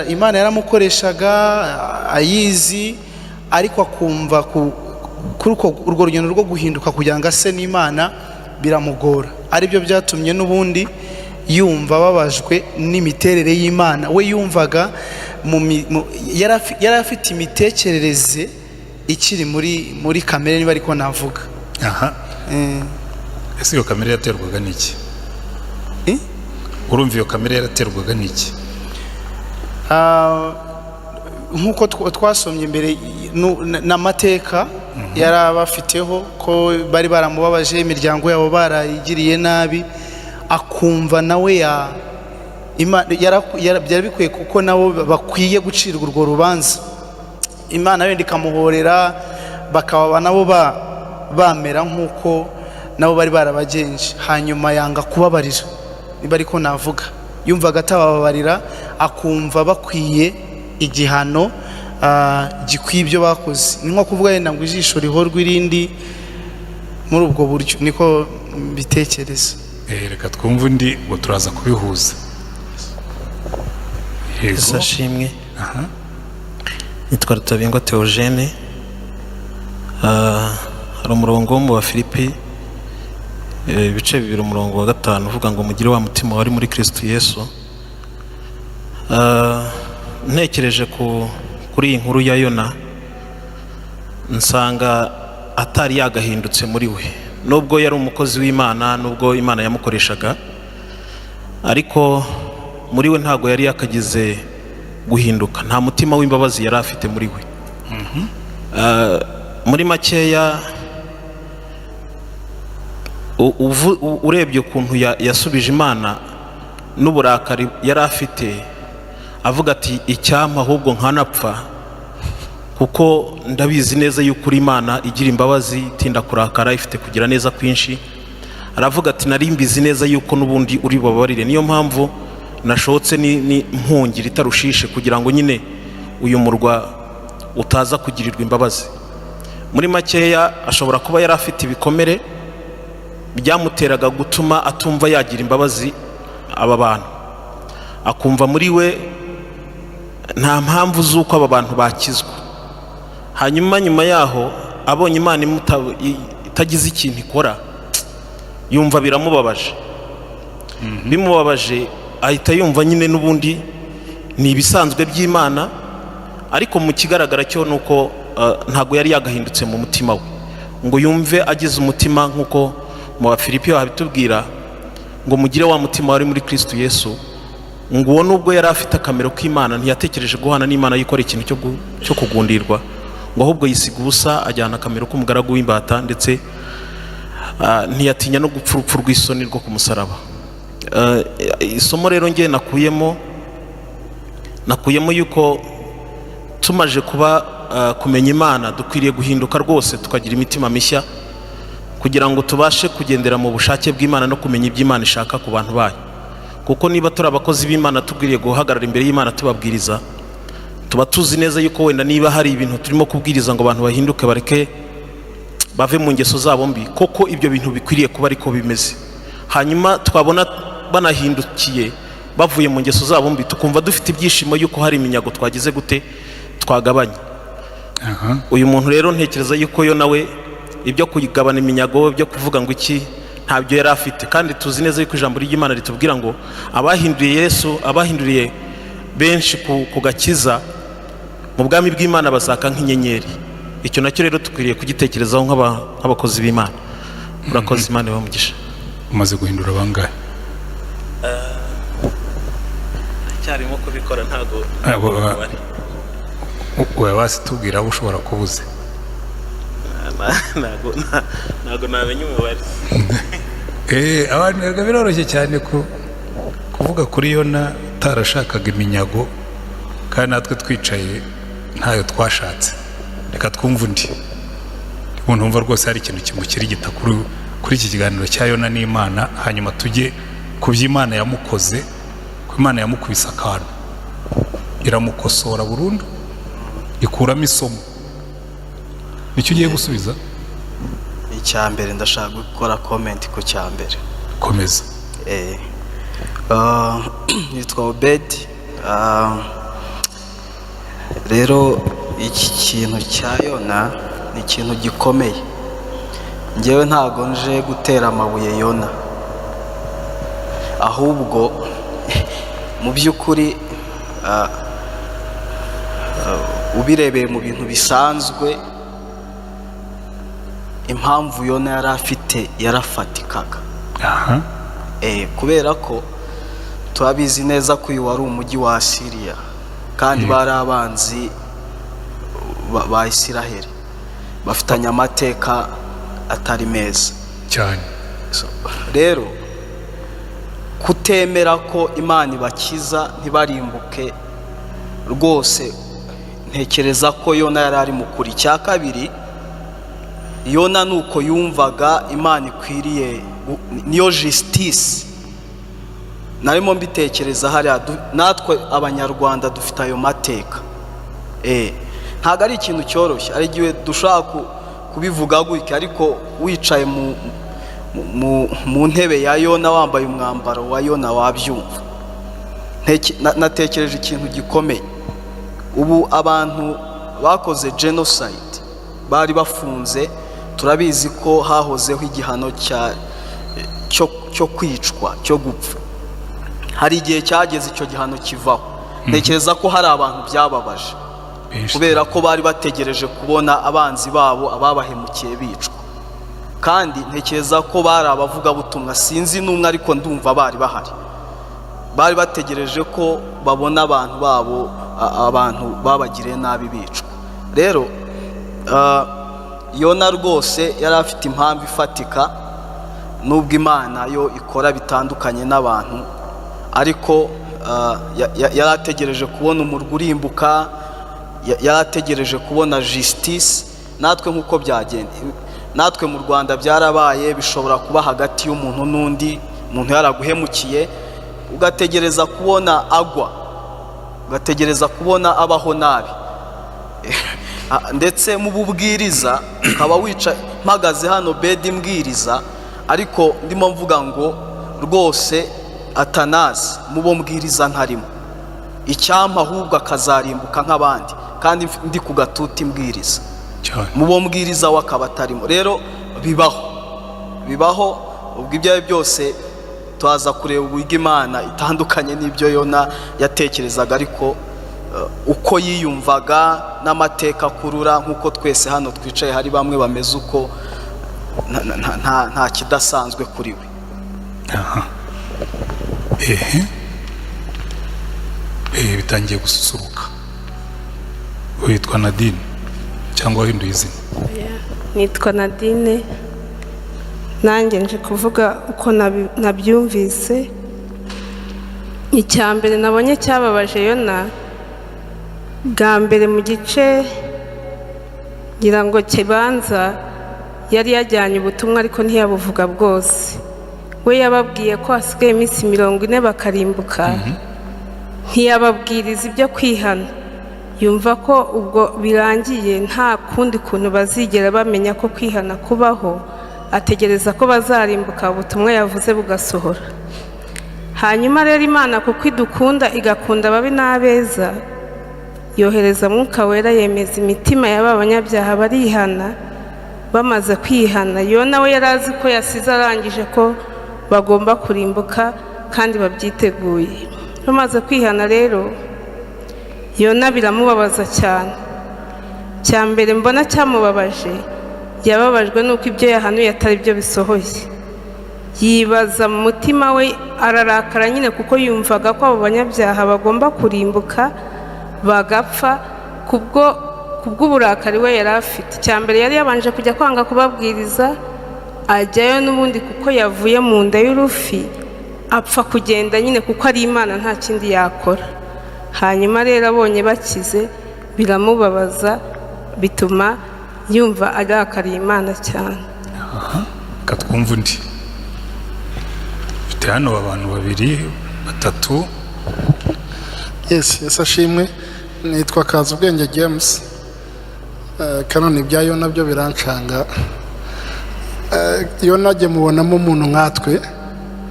Imana yaramukoreshaga ayizi, ariko akumva kuri urwo rugendo rwo guhinduka kugira ngo ase n'Imana biramugora. Aribyo byatumye n'ubundi yumva babajwe n'imiterere y'Imana. We yumvaga yari afite imitekerereze ikiri muri kamere, niba ariko navuga. Ese iyo kamere yaterwaga n'iki? Urumva iyo kamere yaraterwaga n'iki? Nk'uko twasomye imbere n'amateka yari abafiteho ko bari baramubabaje, imiryango yabo barayigiriye nabi, akumva nawe byari bikwiye kuko nabo bakwiye gucirwa urwo rubanza. Imana wenda ikamuhorera, bakaba nabo bamera nk'uko nabo bari barabagenje. Hanyuma yanga kubabarira, niba ariko navuga. Yumvaga atababarira, akumva bakwiye igihano gikwiye ibyo bakoze. Ni nko kuvuga yenda ngo ijisho rihorwe irindi, muri ubwo buryo niko bitekereza. Reka twumve undi ngo turaza kubihuza. Yesu ashimwe. Nitwa Rutabingwa Theogene. Hari umurongo wo mu Bafilipi ibice 2 umurongo wa 5 uvuga ngo mugire wa mutima wari muri Kristo Yesu. Ntekereje kuri iyi nkuru ya Yona, nsanga atari yagahindutse muri we. Nubwo yari umukozi w'Imana, nubwo Imana yamukoreshaga, ariko muri we ntago yari yakagize guhinduka. Nta mutima w'imbabazi yari afite muri we. Muri makeya, urebye ukuntu yasubije Imana n'uburakari yari afite, avuga ati icyampa ahubwo nkanapfa, kuko ndabizi neza yuko Imana igira imbabazi, itinda kurakara, ifite kugira neza kwinshi. Aravuga ati nari mbizi neza yuko n'ubundi uri babarire, niyo mpamvu nashotse ni mpungira itarushishe kugira ngo nyine uyu murwa utaza kugirirwa imbabazi. Muri makeya, ashobora kuba yari afite ibikomere byamuteraga gutuma atumva yagira imbabazi aba bantu, akumva muri we nta mpamvu z'uko aba bantu bakizwa. Hanyuma nyuma yaho abonye Imana itagize ikintu ikora yumva biramubabaje. Bimubabaje ahita yumva nyine n'ubundi ni ibisanzwe by'Imana, ariko mu kigaragara cyo nuko ntago yari yagahindutse mu mutima we ngo yumve agize umutima nk'uko mu Bafilipi habitubwira ngo mugire wa mutima wari muri Kristo Yesu, ngo uwo nubwo yari afite akamero k'Imana ntiyatekereje guhana n'Imana yikora ikintu cyo kugundirwa, ngo ahubwo yisiga ubusa ajyana akamero k'umugaragu w'imbata, ndetse ntiyatinya no gupfa urupfu rw'isoni rwo ku musaraba. Isomo rero ngiye nakuyemo yuko tumaje kumenya Imana dukwiriye guhinduka rwose tukagira imitima mishya kugira ngo tubashe kugendera mu bushake bw'Imana no kumenya ibyo Imana ishaka ku bantu bayo. Kuko niba turi abakozi b'Imana tugwiriye guhagarara imbere y'Imana tubabwiriza, tuba tuzi neza yuko wenda niba hari ibintu turimo kubwiriza ngo abantu bahinduke bareke bave mu ngeso zabo mbi, koko ibyo bintu bikwiriye kuba ariko bimeze. Hanyuma twabona banahindukiye bavuye mu ngeso zabo mbi, tukumva dufite ibyishimo yuko hari iminyago twagize gute twagabanye. Uyu muntu rero ntekereza yuko yo nawe ibyo kugabana iminyago byo kuvuga ngo iki ntabyo yari afite, kandi tuzi neza yuko ijambo ry'Imana ritubwira ngo abahinduriye Yesu, abahinduriye benshi ku gakiza mu bwami bw'Imana bazaka nk'inyenyeri. Icyo nacyo rero tukwiriye kugitekerezaho nk'abakozi b'Imana. Murakoze, Imana ibamugisha. Umaze guhindura bangahe? Cyarimo kubikora ntago wewe wasitubwira aho ushobora kubuze. ntago namenye umubare. Abantu biroroshye cyane kuvuga kuri Yona utarashakaga iminyago, kandi natwe twicaye ntayo twashatse. Reka twumve undi. Umuntu wumva rwose hari ikintu kimukirigita kuri iki kiganiro cya Yona n'Imana, hanyuma tujye ku by'Imana yamukoze, ku Imana yamukubise akantu iramukosora burundu, ikuramo isomo. Nicyo ugiye gusubiza? Icya mbere ndashaka gukora comment ku cya mbere. Komeza. Yitwa Obedi. Rero iki kintu cya Yona ni ikintu gikomeye. Njyewe ntago nje gutera amabuye Yona, ahubwo mu by'ukuri ubirebeye mu bintu bisanzwe, impamvu Yona yari afite yarafatikaga. Kubera ko turabizi neza ko uyu wari umujyi wa Asiriya, kandi bari abanzi ba Isiraheli, bafitanye amateka atari meza cyane. Rero kutemera ko Imana ibakiza ntibarimbuke rwose, ntekereza ko Yona yari ari mukuri. Cya kabiri, Yona nuko yumvaga Imana ikwiriye, niyo justice. Narimo mbitekereza hariya, natwe Abanyarwanda dufite ayo mateka. Ntabwo ari ikintu cyoroshye, ari igihe dushaka kubivuga gutya, ariko wicaye mu ntebe ya Yona, wambaye umwambaro wa Yona, wabyumva. Natekereje ikintu gikomeye. Ubu abantu bakoze genocide bari bafunze, turabizi ko hahozeho igihano cyo kwicwa, cyo gupfa. Hari igihe cyageze icyo gihano kivaho. Ntekereza ko hari abantu byababaje, kubera ko bari bategereje kubona abanzi babo ababahemukiye bicwa. Kandi ntekereza ko bari abavugabutumwa, sinzi n'umwe, ariko ndumva bari bahari. Bari bategereje ko babona abantu babo, abantu babagiriye nabi bicwa. Rero Yona rwose yari afite impamvu ifatika, nubwo Imana yo ikora bitandukanye n'abantu, ariko yari ategereje kubona umurwa urimbuka, yari ategereje kubona justice. Natwe nk'uko byagenda, natwe mu Rwanda byarabaye, bishobora kuba hagati y'umuntu n'undi, umuntu yaraguhemukiye, ugategereza kubona agwa, ugategereza kubona abaho nabi. Ndetse mu bubwiriza ukaba wicaye, mpagaze hano bedi mbwiriza, ariko ndimo mvuga ngo rwose Atanazi mubo mbwiriza ntarimo, icyampa ahubwo akazarimbuka nk'abandi, kandi ndi ku gatuti mbwiriza, mubo mbwiriza we akaba atarimo. Rero bibaho ubwo ibyo ari byose twaza kureba uburyo Imana itandukanye n'ibyo Yona yatekerezaga, ariko uko yiyumvaga n'amateka akurura, nk'uko twese hano twicaye hari bamwe bameze uko, nta kidasanzwe kuri we. Bitangiye gususuruka. Witwa Nadine cyangwa wahinduye izina? Nitwa Nadine, nanjye nje kuvuga uko nabyumvise. Icya mbere nabonye cyababaje Yona, bwa mbere mu gice ngira ngo kibanza yari yajyanye ubutumwa ariko ntiyabuvuga bwose. We yababwiye ko hasigaye iminsi 40 bakarimbuka, ntiyababwiriza ibyo kwihana. Yumva ko ubwo birangiye nta kundi kuntu bazigera bamenya ko kwihana kubaho, ategereza ko bazarimbuka ubutumwa yavuze bugasohora. Hanyuma rero Imana kuko idukunda igakunda ababi n'abeza, yohereza Mwuka Wera yemeza imitima y'aba banyabyaha barihana. Bamaze kwihana, Yona we yari azi ko yasize arangije ko bagomba kurimbuka kandi babyiteguye. Bamaze kwihana rero Yona biramubabaza cyane. Cya mbere mbona cyamubabaje, yababajwe nuko ibyo yahanuye atari byo bisohoye. Yibaza mu mutima we, ararakara nyine kuko yumvaga ko abo banyabyaha bagomba kurimbuka bagapfa kubw'uburakari we yari afite. Cya mbere yari yabanje kujya kwanga kubabwiriza, ajyayo n'ubundi kuko yavuye mu nda y'urufi, apfa kugenda nyine kuko ari Imana nta kindi yakora. Hanyuma rero abonye bakize biramubabaza, bituma yumva arakariye Imana cyane. Katwumva undi. Mfite hano abantu 2 3. Yes, ashimwe. Nitwa Kazubwenge James. Kanone bya Yona byo birancanga. Yona ajye mubonamo umuntu nkatwe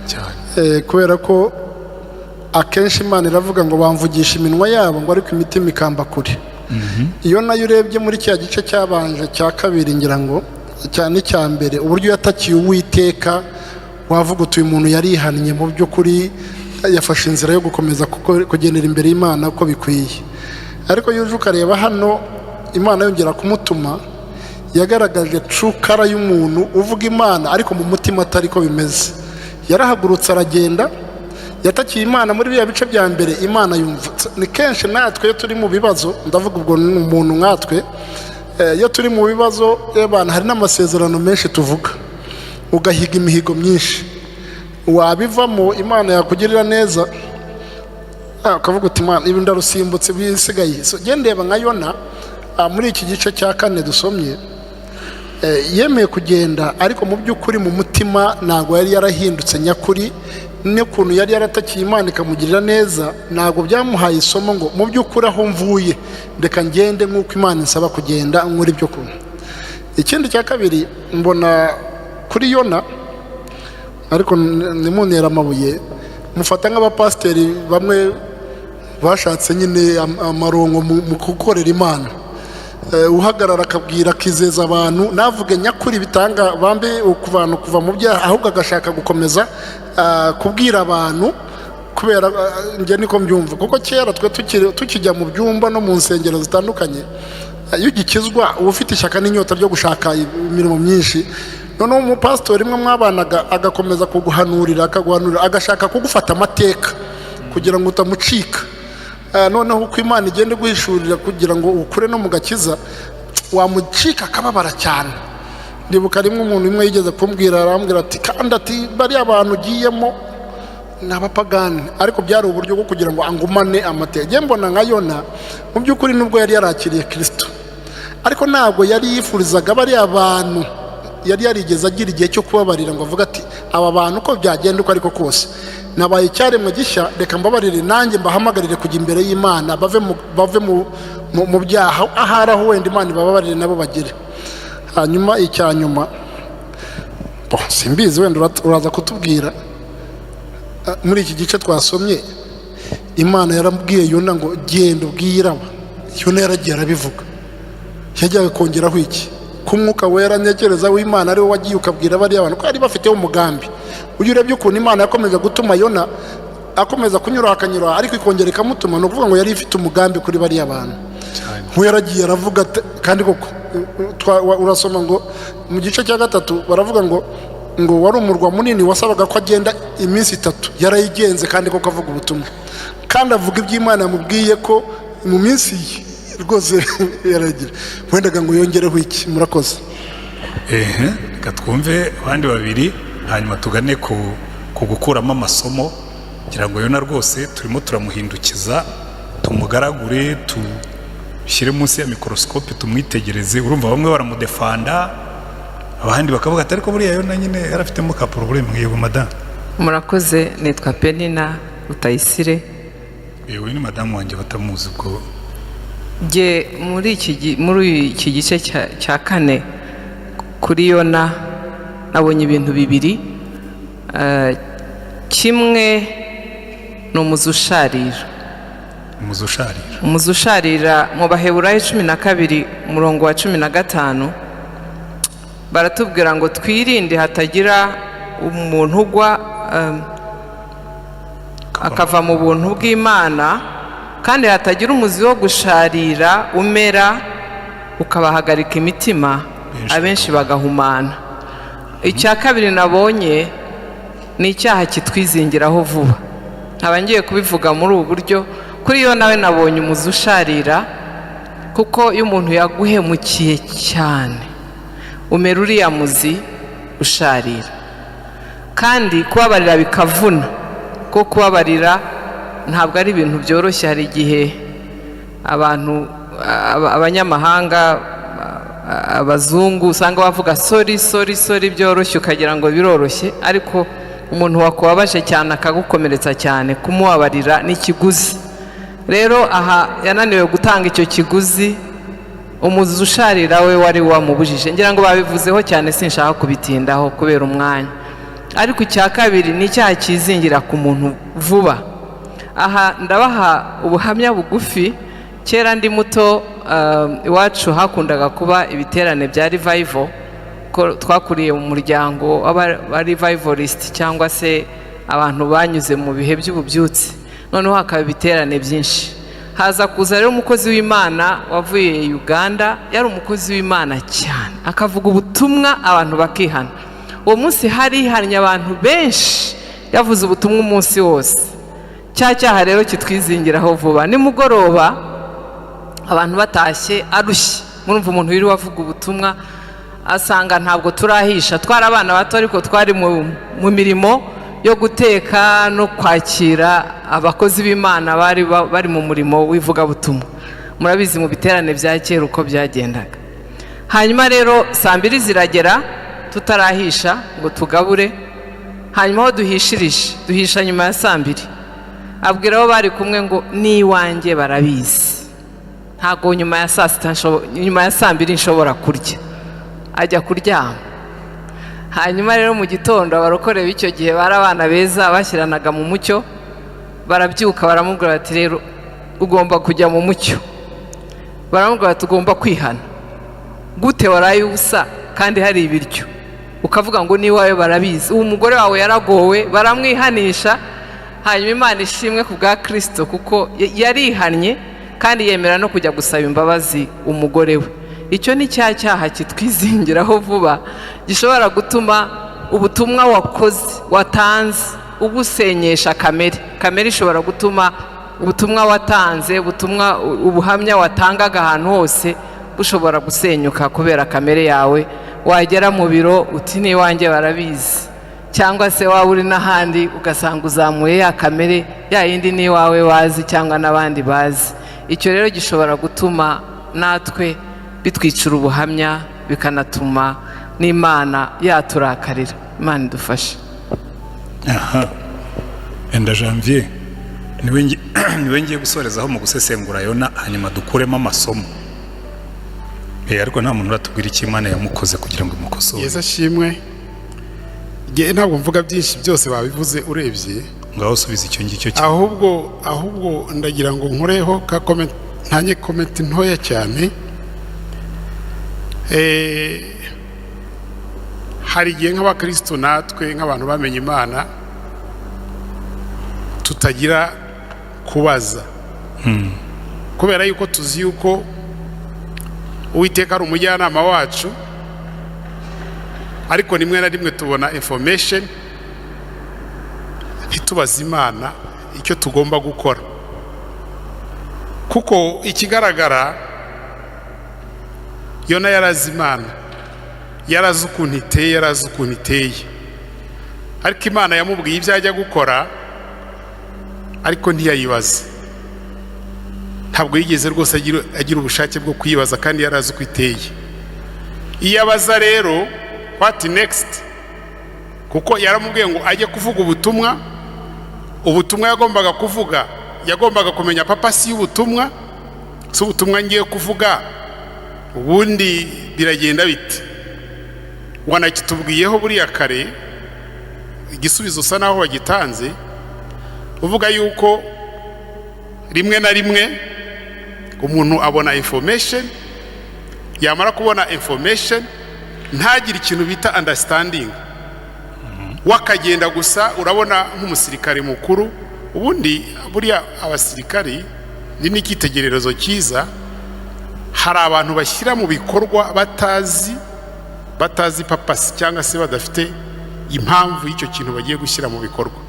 cyane, kubera ko akenshi Imana iravuga ngo bamvugisha iminwa yabo ngo ariko imitima ikamba kure. Yona yo urebye muri cya gice cyabanje cya kabiri, ngira ngo cyane cya mbere, uburyo yatakiye Uwiteka, wavuga uti uyu muntu yarihannye mu by'ukuri, yafashe inzira yo gukomeza kugenera imbere y'Imana uko bikwiye. Ariko yuje ukareba hano Imana yongera kumutuma, yagaragaje cukara y'umuntu uvuga Imana ariko mu mutima atari ko bimeze. Yarahagurutse aragenda, yatakiye Imana muri bya bice bya mbere. Imana yumva. Ni kenshi natwe turi mu bibazo, ndavuga ubwo umuntu nkatwe, iyo turi mu bibazo y'abantu hari n'amasezerano menshi tuvuga, ugahiga imihigo myinshi, wabivamo Imana yakugirira neza, ukavuga uti Imana ibi ndarusimbutse bisigaye. Gendeba nka Yona muri iki gice cya 4 dusomye, yemeye kugenda ariko mu by'ukuri mu mutima ntago yari yarahindutse nyakuri. N'ukuntu yari yaratakiye Imana ikamugirira neza, ntago byamuhaye isomo ngo mu by'ukuri aho mvuye ndeka ngende nk'uko Imana insaba kugenda nkuri byo kumwe. Ikindi cya kabiri mbona kuri Yona, ariko nimunera amabuye, mufata nk'abapasiteri bamwe bashatse nyine amarongo mu gukorera Imana. Uhagarara akabwira akizeza abantu, navuge nyakuri bitanga bambe kuva mu byaha, ahubwo agashaka gukomeza kubwira abantu, kubera njye niko mbyumva. Kuko kera twe tukijya mu byumba no mu nsengero zitandukanye, iyo ugikizwa uba ufite ishyaka n'inyota ryo gushaka imirimo myinshi. Noneho umupasitori imwe mwabanaga agakomeza kuguhanurira, agashaka kugufata amateka kugira ngo utamucika. Noneho uko Imana igenda guhishurira kugira ngo ukure no mu gakiza, wamucika akababara cyane. Ndibuka rimwe umuntu imwe yigeze kumbwira, arambwira ati kandi ati bari abantu ugiyemo n'abapagani, ariko byari uburyo bwo kugira ngo angumane amateka. Nge mbona nka Yona mu by'ukuri nubwo yari yarakiriye Kristo, ariko ntabwo yari yifurizaga bari abantu, yari yarigeze agira igihe cyo kubabarira ngo avuga ati aba bantu uko byagenda uko ariko kose nabaye icyaremwe gishya, reka mbabarire nanjye mbahamagarire kujya imbere y'Imana, bave mu byaha, ahari aho wenda Imana ibababarire nabo bagire. Hanyuma icyanyuma simbizi, wenda uraza kutubwira muri iki gice twasomye, Imana yarambwiye Yona ngo genda ubwira aba. Yona yaragiye arabivuga, yajyaga kongeraho iki? k'umwuka wera ntekereza w'Imana ari we wagiye ukabwira bariya bantu ko yari bafiteho umugambi. Ujya urebye ukuntu Imana yakomeje gutuma Yona akomeza kunyura akanyura ariko ikongera ikamutuma, ni ukuvuga ngo yari ifite umugambi kuri bariya bantu. Nk'uwo yaragiye aravuga kandi koko urasoma ngo mu gice cya 3 baravuga ngo wari umurwa munini wasabaga ko agenda iminsi 3, yarayigenze kandi koko avuga ubutumwa kandi avuga iby'Imana yamubwiye ko mu minsi rwose yaragira. Wendaga ngo yongereho iki? Murakoze. Reka twumve abandi babiri hanyuma tugane ku gukuramo amasomo, kugira ngo Yona rwose turimo turamuhindukiza, tumugaragure, tushyire munsi ya mikorosikope tumwitegereze. Urumva bamwe baramudefanda, abandi bakavuga ati ariko buriya Yona nyine yarafitemo ka problème. Yego madame. Murakoze, nitwa Penina Rutayisire. Yewe ni madamu wanjye batamuzi ubwo. Nge muri iki gice cya 4 kuri Yona nabonye ibintu bibiri. Kimwe ni umuzi usharira. Umuzi usharira mu Baheburayo 12 umurongo wa 15 baratubwira ngo twirinde hatagira umuntu ugwa akava mu buntu bw'Imana, kandi hatagira umuzi wo gusharira umera ukabahagarika imitima, abenshi bagahumana. Icya kabiri nabonye ni icyaha kitwizingiraho vuba. Nkaba ngiye kubivuga muri ubu buryo. Kuri yo nawe nabonye umuzi usharira, kuko iyo umuntu yaguhemukiye cyane umera uriya muzi usharira, kandi kubabarira bikavuna. Ko kubabarira ntabwo ari ibintu byoroshye. Hari igihe abantu abanyamahanga abazungu usanga bavuga sorry byoroshye ukagira ngo biroroshye, ariko umuntu wakubabaje cyane akagukomeretsa cyane, kumubabarira n'ikiguzi. Rero aha yananiwe gutanga icyo kiguzi, umuzi usharira we wari wamubujije. Ngira ngo babivuzeho cyane, sinshaka kubitindaho kubera umwanya. Ariko icya kabiri ni icyaha kizingira ku muntu vuba. Aha ndabaha ubuhamya bugufi. Kera ndi muto iwacu hakundaga kuba ibiterane bya revival, ko twakuriye mu muryango wa revivalist cyangwa se abantu banyuze mu bihe by'ububyutse. Noneho hakaba ibiterane byinshi. Haza kuza rero umukozi w'Imana wavuye Uganda, yari umukozi w'Imana cyane, akavuga ubutumwa abantu bakihana. Uwo munsi harihannye abantu benshi, yavuze ubutumwa umunsi wose. Cyaha rero kitwizingiraho vuba. Nimugoroba abantu batashye arushye, murumva umuntu wiri wavuga ubutumwa asanga ntabwo turahisha. Twari abana bato ariko twari mu mirimo yo guteka no kwakira abakozi b'Imana bari mu murimo w'ivugabutumwa. Murabizi mu biterane bya kera uko byagendaga. Hanyuma rero 2 ziragera tutarahisha ngo tugabure. Hanyuma aho duhisha nyuma ya 2. Abwira abo bari kumwe ngo n'iwanjye barabizi, ntago nyuma ya 2 nshobora kurya. Ajya kuryama. Hanyuma rero mu gitondo abarokore b'icyo gihe bari abana beza bashyiranaga mu mucyo, barabyuka baramubwira bati rero ugomba kujya mu mucyo. Baramubwira bati ugomba kwihana. Gute waraye ubusa kandi hari ibiryo ukavuga ngo n'iwawe barabizi? Uwo mugore wawe yaragowe, baramwihanisha. Hanyuma Imana ishimwe ku bwa Kristo, kuko yarihannye kandi yemera no kujya gusaba imbabazi umugore we. Icyo ni cyaha kitwizingiraho vuba, gishobora gutuma ubutumwa watanze ubusenyesha kamere. Ishobora gutuma ubutumwa watanze, ubuhamya watangaga ahantu hose bushobora gusenyuka kubera kamere yawe. Wagera mu biro uti n'iwanjye barabizi, cyangwa se waba uri n'ahandi ugasanga uzamuye ya kamere ya yindi n'iwawe wazi cyangwa n'abandi bazi. Icyo rero gishobora gutuma natwe bitwicira ubuhamya, bikanatuma n'Imana yaturakarira. Imana idufashe. Enda Janvier niwe ngiye gusorezaho mu gusesengura Yona, hanyuma dukuremo amasomo. Ariko nta muntu uratubwira icyo Imana yamukoze kugira ngo imukosore. Yesu ashimwe. Ntabwo mvuga byinshi, byose babivuze urebye. Ngaho usubiza icyo ngicyo. Ahubwo ndagira ngo nkureho ka comment, ntanye comment ntoya cyane. hari igihe nk'abakristo natwe nk'abantu bamenye Imana tutagira kubaza kubera yuko tuzi yuko Uwiteka ari umujyanama wacu, ariko rimwe na rimwe tubona information ntitubaze Imana icyo tugomba gukora, kuko ikigaragara Yona yarazi Imana, yarazi ukuntu iteye, yarazi ukuntu iteye, ariko Imana yamubwiye ibyo ajya gukora ariko ntiyayibaze. Ntabwo yigeze rwose agira ubushake bwo kuyibaza kandi yarazi uko iteye. Iyo abaza rero what next, kuko yaramubwiye ngo ajye kuvuga ubutumwa yagombaga kuvuga, yagombaga kumenya papasi y'ubutumwa, si ubutumwa ngiye kuvuga ubundi biragenda bite. Wanakitubwiyeho buriya kare, igisubizo usa naho wagitanze uvuga yuko rimwe na rimwe umuntu abona information, yamara kubona information ntagire ikintu bita understanding, wakagenda gusa. Urabona nk'umusirikare mukuru, ubundi buriya abasirikari ni n'ikitegererezo cyiza. Hari abantu bashyira mu bikorwa batazi papasi cyangwa se badafite impamvu y'icyo kintu bagiye gushyira mu bikorwa.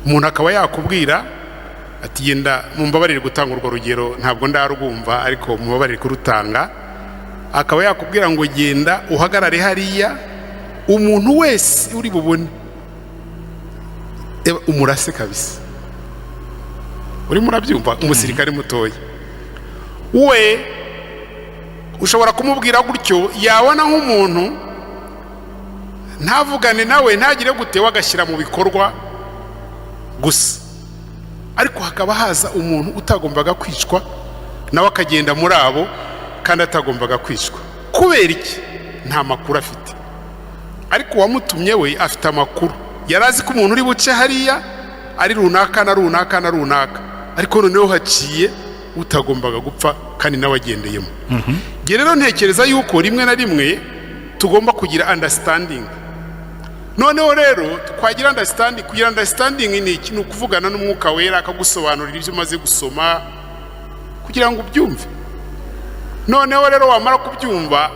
Umuntu akaba yakubwira ati genda mumbabarire gutanga urwo rugero, ntabwo ndarwumva ariko mumbabarire kurutanga. Akaba yakubwira ngo genda uhagarare hariya, umuntu wese uri bubone umurase kabisa. Urimo urabyumva? Umusirikare mutoya we ushobora kumubwira gutyo, yabona nk'umuntu ntavugane nawe, ntagire gutewa agashyira mu bikorwa gusa, ariko hakaba haza umuntu utagombaga kwicwa nawe akagenda muri abo kandi atagombaga kwicwa. Kubera iki? Nta makuru afite. Ariko uwamutumye we afite amakuru, yarazi ko umuntu uri buce hariya ari runaka na runaka na runaka, ariko noneho haciye utagombaga gupfa kandi nawe agendeyemo. Rero ntekereza yuko rimwe na rimwe tugomba kugira understanding. Noneho rero twagira understanding, kugira understanding ni iki? Ni ukuvugana n'Umwuka Wera akagusobanurira ibyo umaze gusoma kugira ngo ubyumve. Noneho rero wamara kubyumva,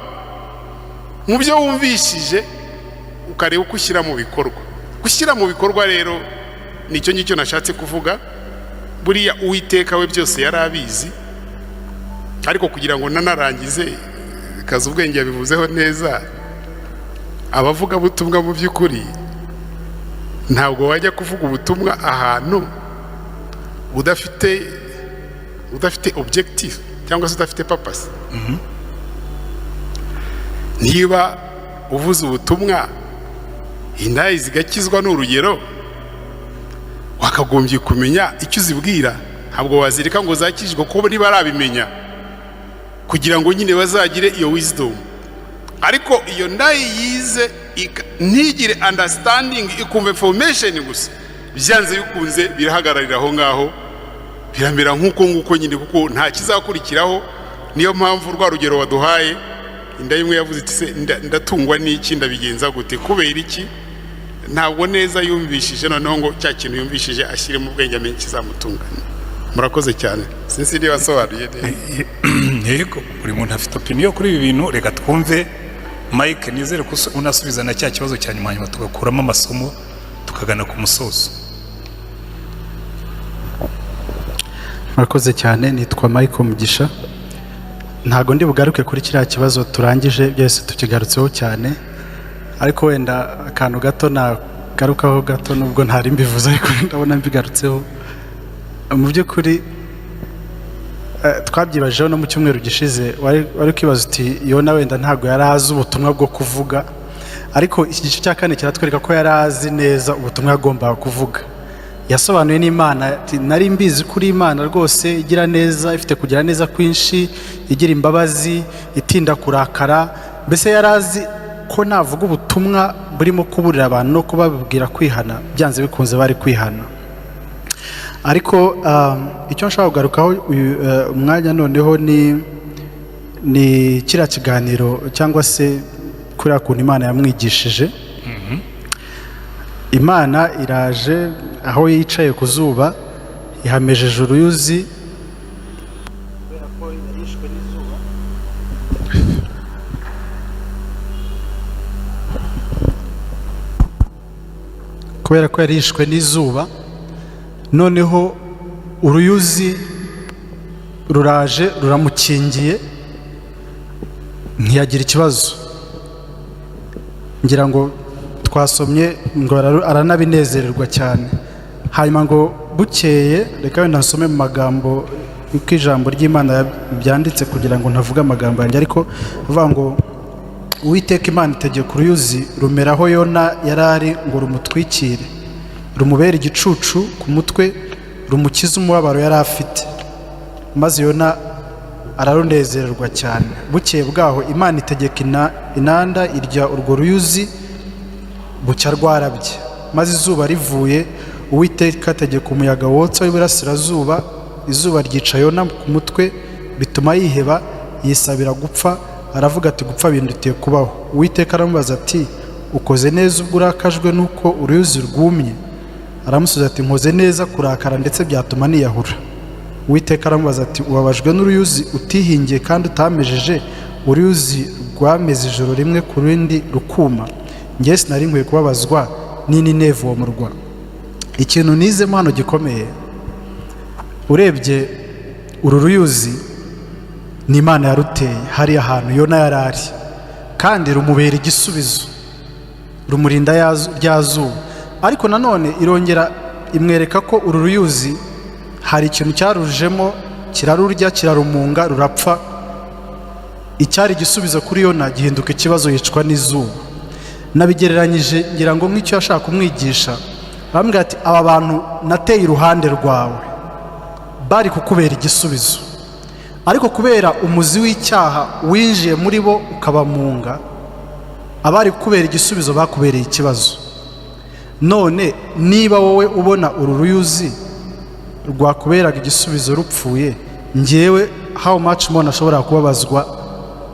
mu byo wumvishije ukareba uko ushyira mu bikorwa. Gushyira mu bikorwa rero nicyo ngicyo nashatse kuvuga. Buriya Uwiteka we byose yari abizi, ariko kugira ngo nanarangize kaza ubwenge yabivuzeho neza, abavuga butumwa mu by'ukuri ntabwo wajya kuvuga ubutumwa ahantu udafite objective cyangwa se udafite purpose. Niba uvuze ubutumwa indayi zigakizwa n'urugero, wakagombye kumenya icyo uzibwira. Ntabwo wazirika ngo zakijwe kuko niba arabimenya, kugira ngo nyine bazagire iyo wisdom. Ariko iyo ndayi yize ntigire understanding, ikumva information gusa, byanze bikunze birahagararira aho ngaho, biramera nk'uko nyine, kuko nta kizakurikiraho. Niyo mpamvu rwa rugero waduhaye, indayi imwe yavuze iti se ndatungwa n'iki, ndabigenza gute? Kubera iki? Ntabwo neza yumvishije, noneho ngo cya kintu yumvishije ashyire mu bwenge amenye kizamutunganya. Murakoze cyane. Sinzi niba wasobanuye neza. Yego, buri muntu afite opinion kuri ibi bintu. Reka twumve Mike, nizere ko unasubiza na cya kibazo cya nyuma tugakuramo amasomo tukagana ku musozo. Murakoze cyane. Nitwa Mike Mugisha. Ntago ndi bugaruke kuri kiriya kibazo turangije, byose tukigarutseho cyane, ariko wenda akantu gato nagarukaho gato, nubwo ntari mbivuze ariko ndabona mbigarutseho. Mu by'ukuri twabyibajeho no mu cyumweru gishize, wari kwibaza uti Yona wenda ntago yari azi ubutumwa bwo kuvuga, ariko iki gice cya kane kiratwereka ko yari azi neza ubutumwa yagombaga kuvuga. Yasobanuye n'Imana ati nari mbizi kuri Imana rwose igira neza, ifite kugira neza kwinshi, igira imbabazi, itinda kurakara. Mbese yari azi ko navuga ubutumwa burimo kuburira abantu no kubabwira kwihana, byanze bikunze bari kwihana. Ariko icyo nshaka kugarukaho umwanya noneho ni kiriya kiganiro cyangwa se kuriya kuntu imana yamwigishije. Imana iraje aho yicaye ku zuba ihamejeje uruyuzi kubera ko yarishwe n'izuba, noneho uruyuzi ruraje ruramukingiye ntiyagira ikibazo. Ngira ngo twasomye ngo aranabinezererwa cyane. Hanyuma ngo bukeye, reka wenda nsome mu magambo uko ijambo ry'Imana byanditse kugira ngo ntavuga amagambo yanjye, ariko avuga ngo Uwiteka Imana itegeka uruyuzi rumera aho Yona yari ari ngo rumutwikire, rumubere igicucu ku mutwe, rumukize umubabaro yari afite. Maze Yona ararunezererwa cyane. Bukeye bwaho Imana itegeka inanda irya urwo ruyuzi, bucya rwarabye. Maze izuba rivuye, Uwiteka ategeka umuyaga wotsa w'iburasirazuba, izuba ryica Yona ku mutwe, bituma yiheba, yisabira gupfa. Aravuga ati gupfa bindutiye kubaho. Uwiteka aramubaza ati ukoze neza ubwo urakajwe nuko uruyuzi rwumye? Aramusubiza ati nkoze neza kurakara ndetse byatuma niyahura. Uwiteka aramubaza ati ubabajwe n'uruyuzi utihingiye kandi utamejeje, uruyuzi rwameze ijoro rimwe ku rindi rukuma. Njye sinari nkwiye kubabazwa n'Ininevo uwo murwa. Ikintu nizemo hano gikomeye, urebye uru ruyuzi ni Imana yaruteye hariya ahantu Yona yari ari, kandi rumubera igisubizo, rumurinda rya zuba. Ariko nanone irongera imwereka ko uru ruyuzi hari ikintu cyarujemo kirarurya, kirarumunga, rurapfa. Icyari igisubizo kuri Yona gihinduka ikibazo, yicwa n'izuba. Nabigereranyije ngira ngo nk'icyo yashaka kumwigisha, bambwira ati aba bantu nateye iruhande rwawe bari kukubera igisubizo, ariko kubera umuzi w'icyaha winjiye muri bo ukabamunga, abari kukubera igisubizo bakubereye ikibazo. None niba wowe ubona uru ruyuzi rwakuberaga igisubizo rupfuye, njyewe how much more ashobora kubabazwa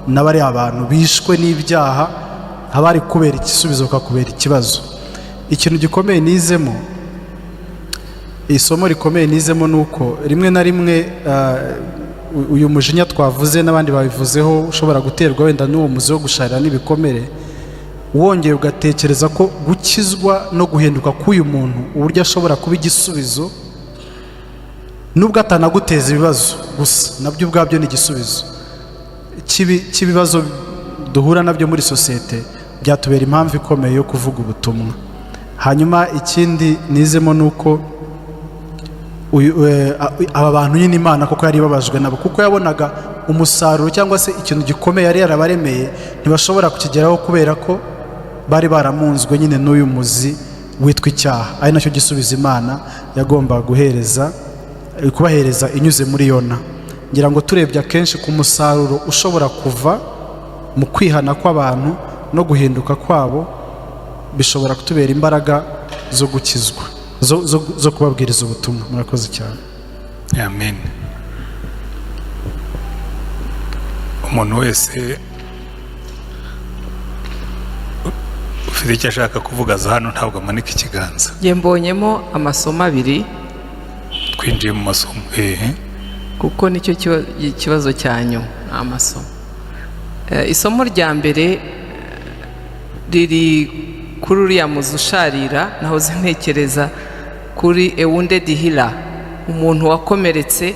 n'abari abantu bishwe n'ibyaha, abari kubera igisubizo kakubera ikibazo. Ikintu gikomeye nizemo, isomo rikomeye nizemo nuko rimwe na rimwe uyu mujinya twavuze n'abandi babivuzeho ushobora guterwa wenda n'uwo muzi wo gusharira n'ibikomere, wongeye ugatekereza ko gukizwa no guhinduka k'uyu muntu uburyo ashobora kuba igisubizo, nubwo atanaguteza ibibazo gusa, nabyo ubwabyo ni igisubizo cy'ibibazo duhura nabyo muri sosiyete, byatubera impamvu ikomeye yo kuvuga ubutumwa. Hanyuma ikindi nizemo nuko aba bantu nyine Imana kuko yari babajwe nabo, kuko yabonaga umusaruro cyangwa se ikintu gikomeye yari yarabaremeye ntibashobora kukigeraho kubera ko bari baramunzwe nyine n'uyu muzi witwa icyaha. Ari nacyo gisubizo Imana yagomba kubahereza inyuze muri Yona. Ngira ngo turebye akenshi ku musaruro ushobora kuva mu kwihana kw'abantu no guhinduka kwabo, bishobora kutubera imbaraga zo gukizwa, zo kubabwiriza ubutumwa. Murakoze cyane. Amen. Umuntu wese ufite icyo ashaka kuvuga aza hano, ntabwo amanika ikiganza. Njye mbonyemo amasomo abiri. Twinjiye mu masomo. Kuko nicyo kibazo cyanyu, amasomo. Isomo rya mbere riri kuri uriya muzi usharira, nahoze ntekereza kuri Wounded Healer, umuntu wakomeretse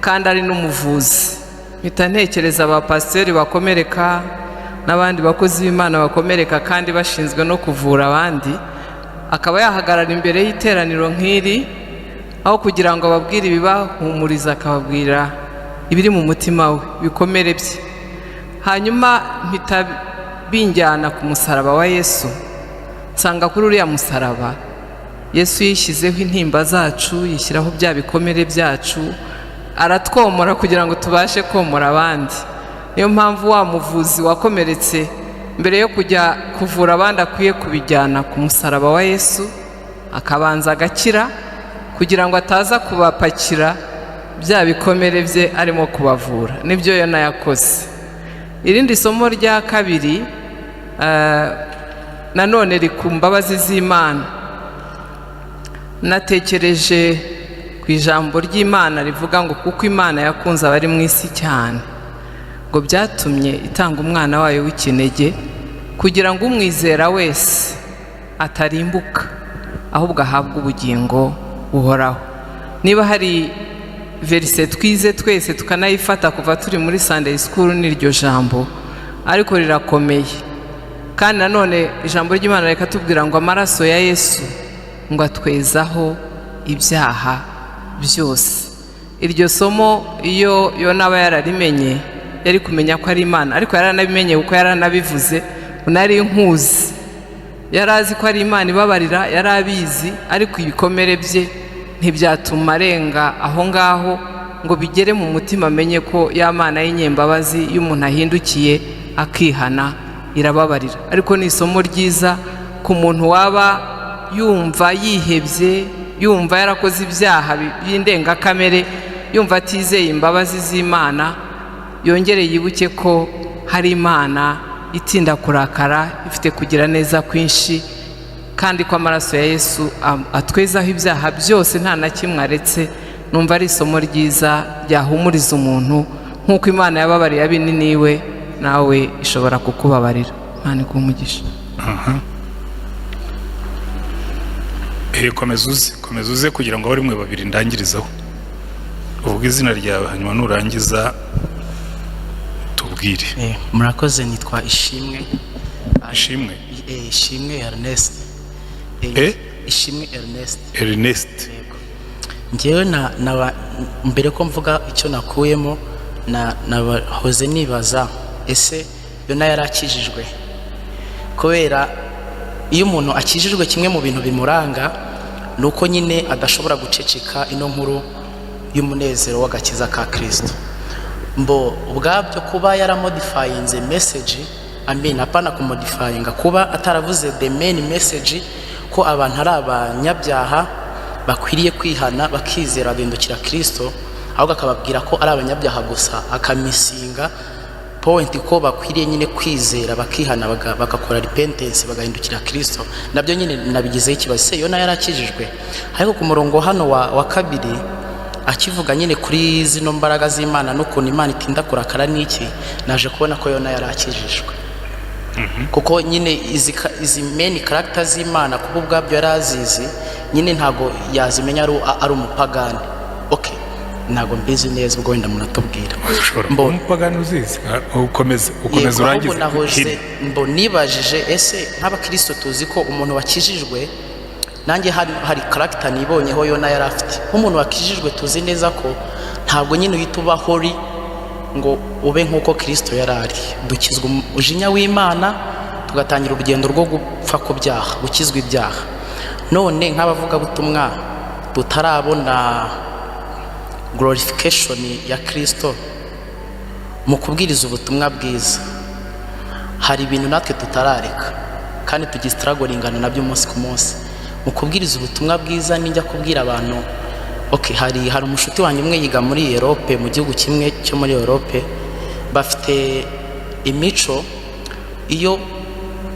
kandi ari n'umuvuzi. Mpita ntekereza abapasiteri bakomereka n'abandi bakozi b'Imana bakomereka kandi bashinzwe no kuvura abandi, akaba yahagarara imbere y'iteraniro nk'iri, aho kugira ngo ababwire ibibahumuriza, akababwira ibiri mu mutima we, bikomere bye. Hanyuma mpita binjyana ku musaraba wa Yesu, nsanga kuri uriya musaraba Yesu yishyizeho intimba zacu, yishyiraho bya bikomere byacu, aratwomora kugira ngo tubashe komora abandi. Niyo mpamvu wa muvuzi wakomeretse mbere yo kujya kuvura abandi akwiye kubijyana ku musaraba wa Yesu, akabanza agakira kugira ngo ataza kubapakira bya bikomere bye arimo kubavura. Nibyo Yona yakoze. irindi somo rya kabiri nanone riri ku mbabazi z'Imana. Natekereje ku ijambo ry'Imana rivuga ngo kuko Imana yakunze abari mu isi cyane ngo byatumye itanga umwana wayo w'ikinege kugira ngo umwizera wese atarimbuka ahubwo ahabwe ubugingo buhoraho. Niba hari verise twize twese tukanayifata kuva turi muri Sunday School n'iryo jambo, ariko rirakomeye. Kandi nanone ijambo ry'Imana reka tubwira ngo amaraso ya Yesu ngo atwezaho ibyaha byose. Iryo somo iyo Yona aba yararimenye yari kumenya ko ari Imana, ariko yaranabimenye kuko yaranabivuze, unari nkuzi, yari azi ko ari Imana ibabarira, yari abizi, ariko ibikomere bye ntibyatuma arenga aho ngaho ngo bigere mu mutima amenye ko ya Mana y'inyembabazi iyo umuntu ahindukiye akihana irababarira. Ariko ni isomo ryiza ku muntu waba yumva yihebye, yumva yarakoze ibyaha by'indengakamere, yumva atizeye imbabazi z'Imana, yongere yibuke ko hari Imana itinda kurakara, ifite kugira neza kwinshi, kandi ko amaraso ya Yesu atwezaho ibyaha byose nta na kimwe aretse. Numva ari isomo ryiza ryahumuriza umuntu, nk'uko Imana yababariye ab'ininiwe nawe ishobora kukubabarira. Imana iguhe umugisha. komeza uze kugira ngo abarimwe babiri ndangirizaho, uvuge izina ryawe hanyuma nurangiza tubwire. Murakoze, nitwa Ishimwe. Ishimwe? Ishimwe Ernest. Ishimwe Ernest. Ernest. Njyewe mbere ko mvuga icyo nakuyemo, nahoze nibaza ese Yona yarakijijwe? Kubera iyo umuntu akijijwe, kimwe mu bintu bimuranga nuko nyine adashobora guceceka ino nkuru y'umunezero w'agakiza ka Kristo. Ubwabyo kuba yaramodifyinze message, apana kumodifyinga, kuba ataravuze the main message ko abantu ari abanyabyaha bakwiriye kwihana bakizera bagahindukira Kristo, ahubwo akababwira ko ari abanyabyaha gusa, akamisinga point ko bakwiriye nyine kwizera bakihana bagakora repentance bagahindukira Kristo. Nabyo nyine nabigizeho ikibazo, se Yona yarakijijwe? Ariko ku murongo hano wa kabiri akivuga nyine kuri zino mbaraga z'Imana n'ukuntu Imana itinda kurakara n'iki, naje kubona ko Yona yarakijijwe. Kuko nyine izi main character z'Imana kuko ubwabyo yarazizi, nyine ntago yazimenya ari umupagani. Okay, ntago mbizi neza, ubwo wenda munatubwira. Umupagani uzizi? Ukomeza urangize. Nibajije ese nk'abakristo tuzi ko umuntu wakijijwe, nanjye hari character nibonyeho Yona yari afite. Nk'umuntu wakijijwe tuzi neza ko ntabwo nyine uhita uba hori ngo ube nk'uko Kristo yari ari. Dukizwa umujinya w'Imana, tugatangira urugendo rwo gupfa ku byaha, gukizwa ibyaha. None nk'abavugabutumwa tutarabona glorification ya Kristo mu kubwiriza ubutumwa bwiza, hari ibintu natwe tutarareka kandi tugistrugglingana nabyo umunsi ku munsi. Mu kubwiriza ubutumwa bwiza ninjya kubwira abantu, hari umushuti wanjye umwe yiga muri Europe, mu gihugu kimwe cyo muri Europe, bafite imico iyo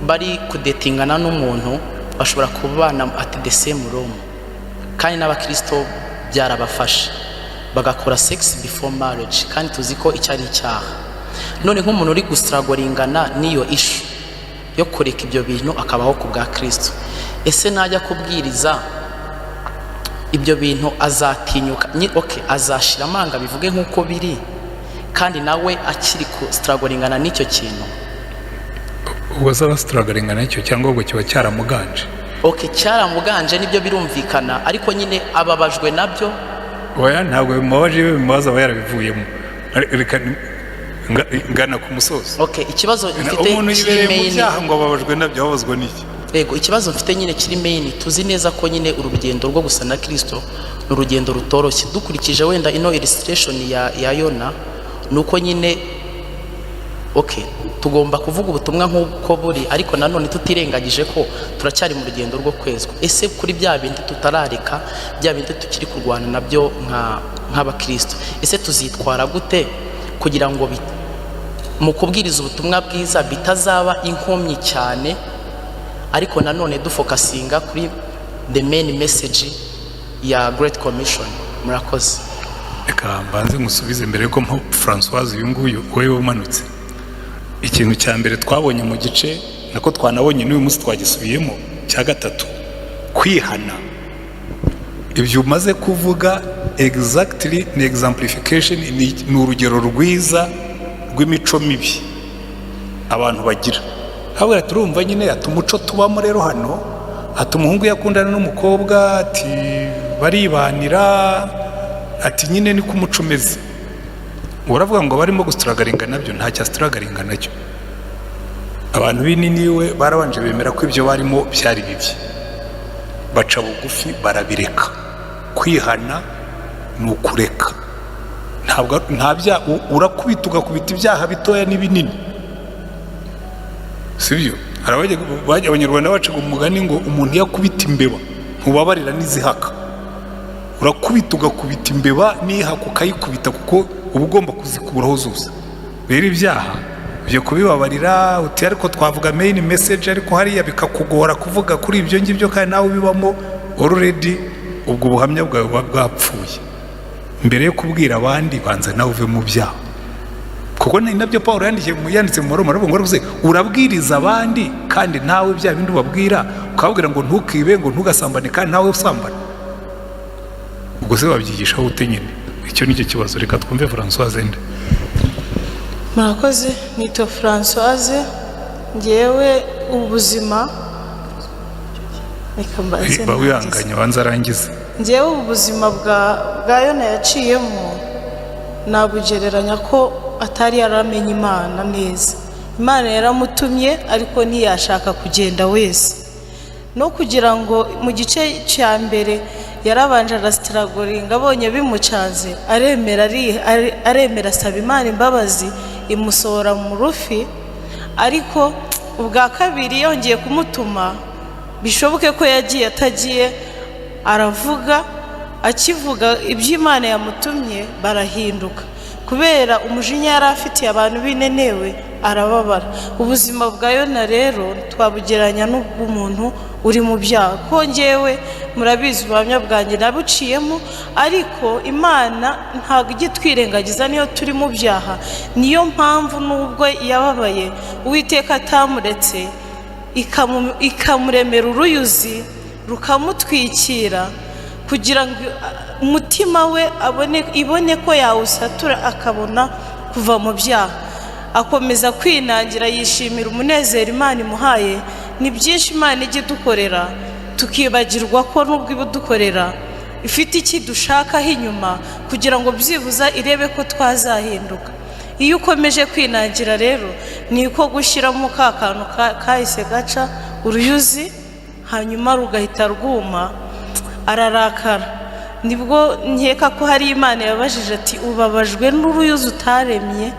bari kudetingana n'umuntu bashobora kubana at the same room, kandi n'abakristo byarabafasha bagakora sex before marriage, kandi tuzi ko icyo ari icyaha. None nk'umuntu uri gustrugglingana n'iyo issue yo kureka ibyo bintu akabaho ku bwa Kristo, ese najya kubwiriza ibyo bintu azatinyuka? Azashira amanga bivuge nk'uko biri, kandi nawe akiri gustrugglingana n'icyo kintu. Ubwo zaba struggling n'icyo cyangwa ubwo kiba cyaramuganje? Cyaramuganje nibyo birumvikana, ariko nyine ababajwe nabyo. Oya, ntabwo bimubabaje, bimubaza aba yarabivuyemo. Reka ngana ku musozo. Ikibazo mfite umuntu yibereye mu byaha ngo ababajwe nabyo, ababazwa n'iki? Ikibazo mfite nyine kiri main, tuzi neza ko nyine urugendo rwo gusa na Kristo ni urugendo rutoroshye. Dukurikije wenda ino illustration ya Yona, nuko nyine tugomba kuvuga ubutumwa nk'uko buri, ariko nanone tutirengagije ko turacyari mu rugendo rwo kwezwa. Ese kuri bya bindi tutarareka, bya bindi tukiri kurwana nabyo nk'abakristo, ese tuzitwara gute kugira ngo mu kubwiriza ubutumwa bwiza bitazaba inkomyi cyane, ariko nanone dufokasinga kuri the main message ya Great Commission. Murakoze. Reka mbanze musubize mbere yuko Françoise uyu nguyu wewe umanutse. Ikintu cya mbere twabonye mu gice nako twanabonye n'uyu munsi twagisubiyemo cya gatatu, kwihana. Ibyo umaze kuvuga exactly ni exemplification, ni urugero rwiza rw'imico mibi abantu bagira. Habura turumva nyine ati umuco tubamo rero hano, ati umuhungu yakundana n'umukobwa, ati baribanira, ati nyine ni kumuco umeze. Uravuga ngo barimo gustragaringa nabyo, nta cya stragaringa nacyo. Abantu binini we barabanje bemera ko ibyo barimo byari bibi, baca bugufi barabireka. Kwihana ni ukureka, ntabwo ntabya urakubita ugakubita ibyaha bitoya n'ibinini, sibyo? Bajya abanyarwanda bacaga umugani ngo umuntu yakubita imbeba ntubabarira n'izihaka. Urakubita ugakubita imbeba n'ihaka ukayikubita, kuko uba ugomba kuzikuraho zose. Rero ibyaha byo kubibabarira uti ariko twavuga main message, ariko hariya bikakugora kuvuga kuri ibyo ngibyo kandi nawe bibamo already, ubwo buhamya bwawe bwapfuye. Mbere yo kubwira abandi banza nawe uve mu byaha, kuko ni nabyo Paulo yanditse mu Roma, ngo urabwiriza abandi kandi nawe bya bindi ubabwira ukababwira ngo ntukibe, ngo ntugasambane kandi nawe usambana. Ubwo se babyigisha ute nyine? Icyo nicyo kibazo. Reka twumve Françoise nde. Murakoze, nitwa Françoise. Ngewe ubuzima wihanganye banza arangize. Ngewe ubuzima bwa Yona yaciyemo nabugereranya ko atari yaramenye Imana neza. Imana yaramutumye ariko ntiyashaka kugenda wese, no kugira ngo mu gice cya mbere yarabanje arasitiragoringa, abonye bimucanze aremera asaba Imana imbabazi imusohora mu rufi. Ariko ubwa kabiri yongeye kumutuma, bishoboke ko yagiye atagiye, aravuga. Akivuga iby'Imana yamutumye barahinduka, kubera umujinya yari afitiye abantu binenewe arababara. Ubuzima bwa Yona rero twabugeranya n'ubw'umuntu uri mu byaha, ko ngewe murabizi ubuhamya bwanjye nabuciyemo, ariko Imana ntabwo ijya twirengagiza niyo turi mu byaha. Niyo mpamvu nubwo yababaye Uwiteka atamuretse, ikamuremera uruyuzi rukamutwikira, kugira ngo umutima we ibone ko yawusatura akabona kuva mu byaha. Akomeza kwinangira, yishimira umunezero Imana imuhaye. Ni byinshi Imana ijya idukorera tukibagirwa ko nubwo ibudukorera ifite iki dushakaho inyuma, kugira ngo byibuza irebe ko twazahinduka. Iyo ukomeje kwinangira rero niko gushyiramo ka kantu kahise gaca uruyuzi, hanyuma rugahita rwuma, ararakara. Nibwo nkeka ko hari Imana yabajije ati ubabajwe n'uruyuzi utaremye?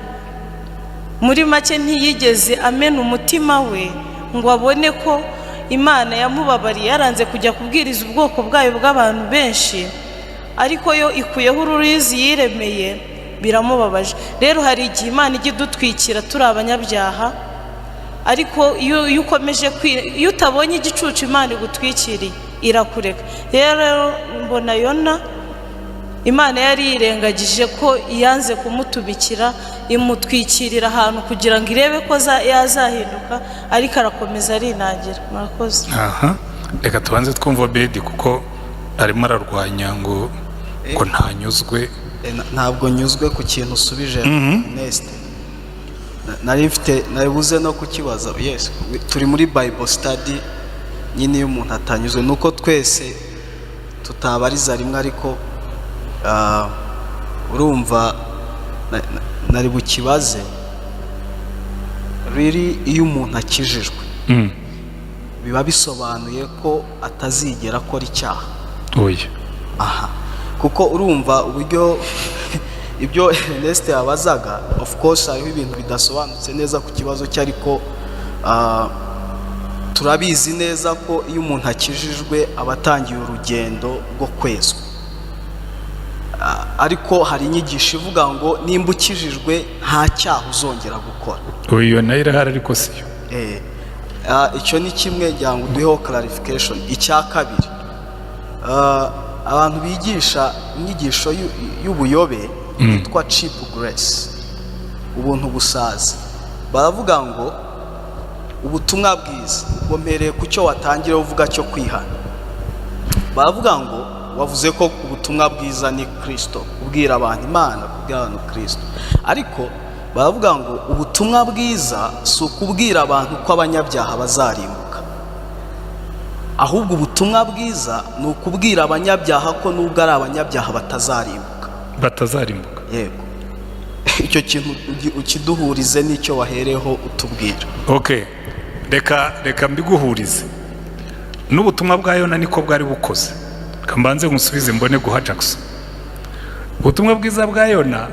Muri make ntiyigeze amena umutima we ngo abone ko Imana yamubabariye, yaranze kujya kubwiriza ubwoko bwayo bw'abantu benshi, ariko yo ikuyeho uruyuzi yiremeye, biramubabaje. Rero hari igihe Imana ijya idutwikira turi abanyabyaha, ariko iyo ukomeje iyo utabonye igicucu Imana igutwikiriye irakureka. Rero mbona Yona Imana yari yirengagije ko yanze kumutubikira, imutwikirira ahantu kugira ngo irebe ko yazahinduka, ariko arakomeza arinangira. Murakoze. Aha, reka tubanze twumva Bedi kuko arimo ararwanya ngo ntanyuzwe. Ntabwo nyuzwe ku kintu usubije Nest. Nari buze no kukibaza. Yes, turi muri Bible study. Nyine iyo umuntu atanyuzwe nuko twese tutabariza rimwe, ariko urumva nari bukibaze riri. Iyo umuntu akijijwe biba bisobanuye ko atazigera akora icyaha. Oya. Aha, kuko urumva uburyo ibyo Ernest yabazaga, of course hariho ibintu bidasobanutse neza ku kibazo cye, ariko turabizi neza ko iyo umuntu akijijwe aba atangiye urugendo rwo kwezwa. ariko hari inyigisho ivuga ngo nimba ukijijwe nta cyaha uzongera gukora. iyo nayo irahari ariko siyo. Icyo ni kimwe ngira ngo duheho clarification. Icya kabiri, abantu bigisha inyigisho y'ubuyobe yitwa cheap grace, ubuntu busaza, baravuga ngo ubutumwa bwiza bwomereye ku cyo watangira uvuga cyo kwihana. Baravuga ngo wavuze ko ubutumwa bwiza ni Kristo, kubwira abantu Imana, kubwira abantu Kristo, ariko baravuga ngo ubutumwa bwiza si ukubwira abantu ko abanyabyaha bazarimbuka, ahubwo ubutumwa bwiza ni ukubwira abanyabyaha ko nubwo ari abanyabyaha batazarimbuka. Yego, icyo kintu ukiduhurize n'icyo wahereho utubwira. Okay, reka mbiguhurize. N'ubutumwa bwa Yona niko bwari bukoze. Kambanze musubize mbone guha Jackson. Ubutumwa bwiza bwa Yona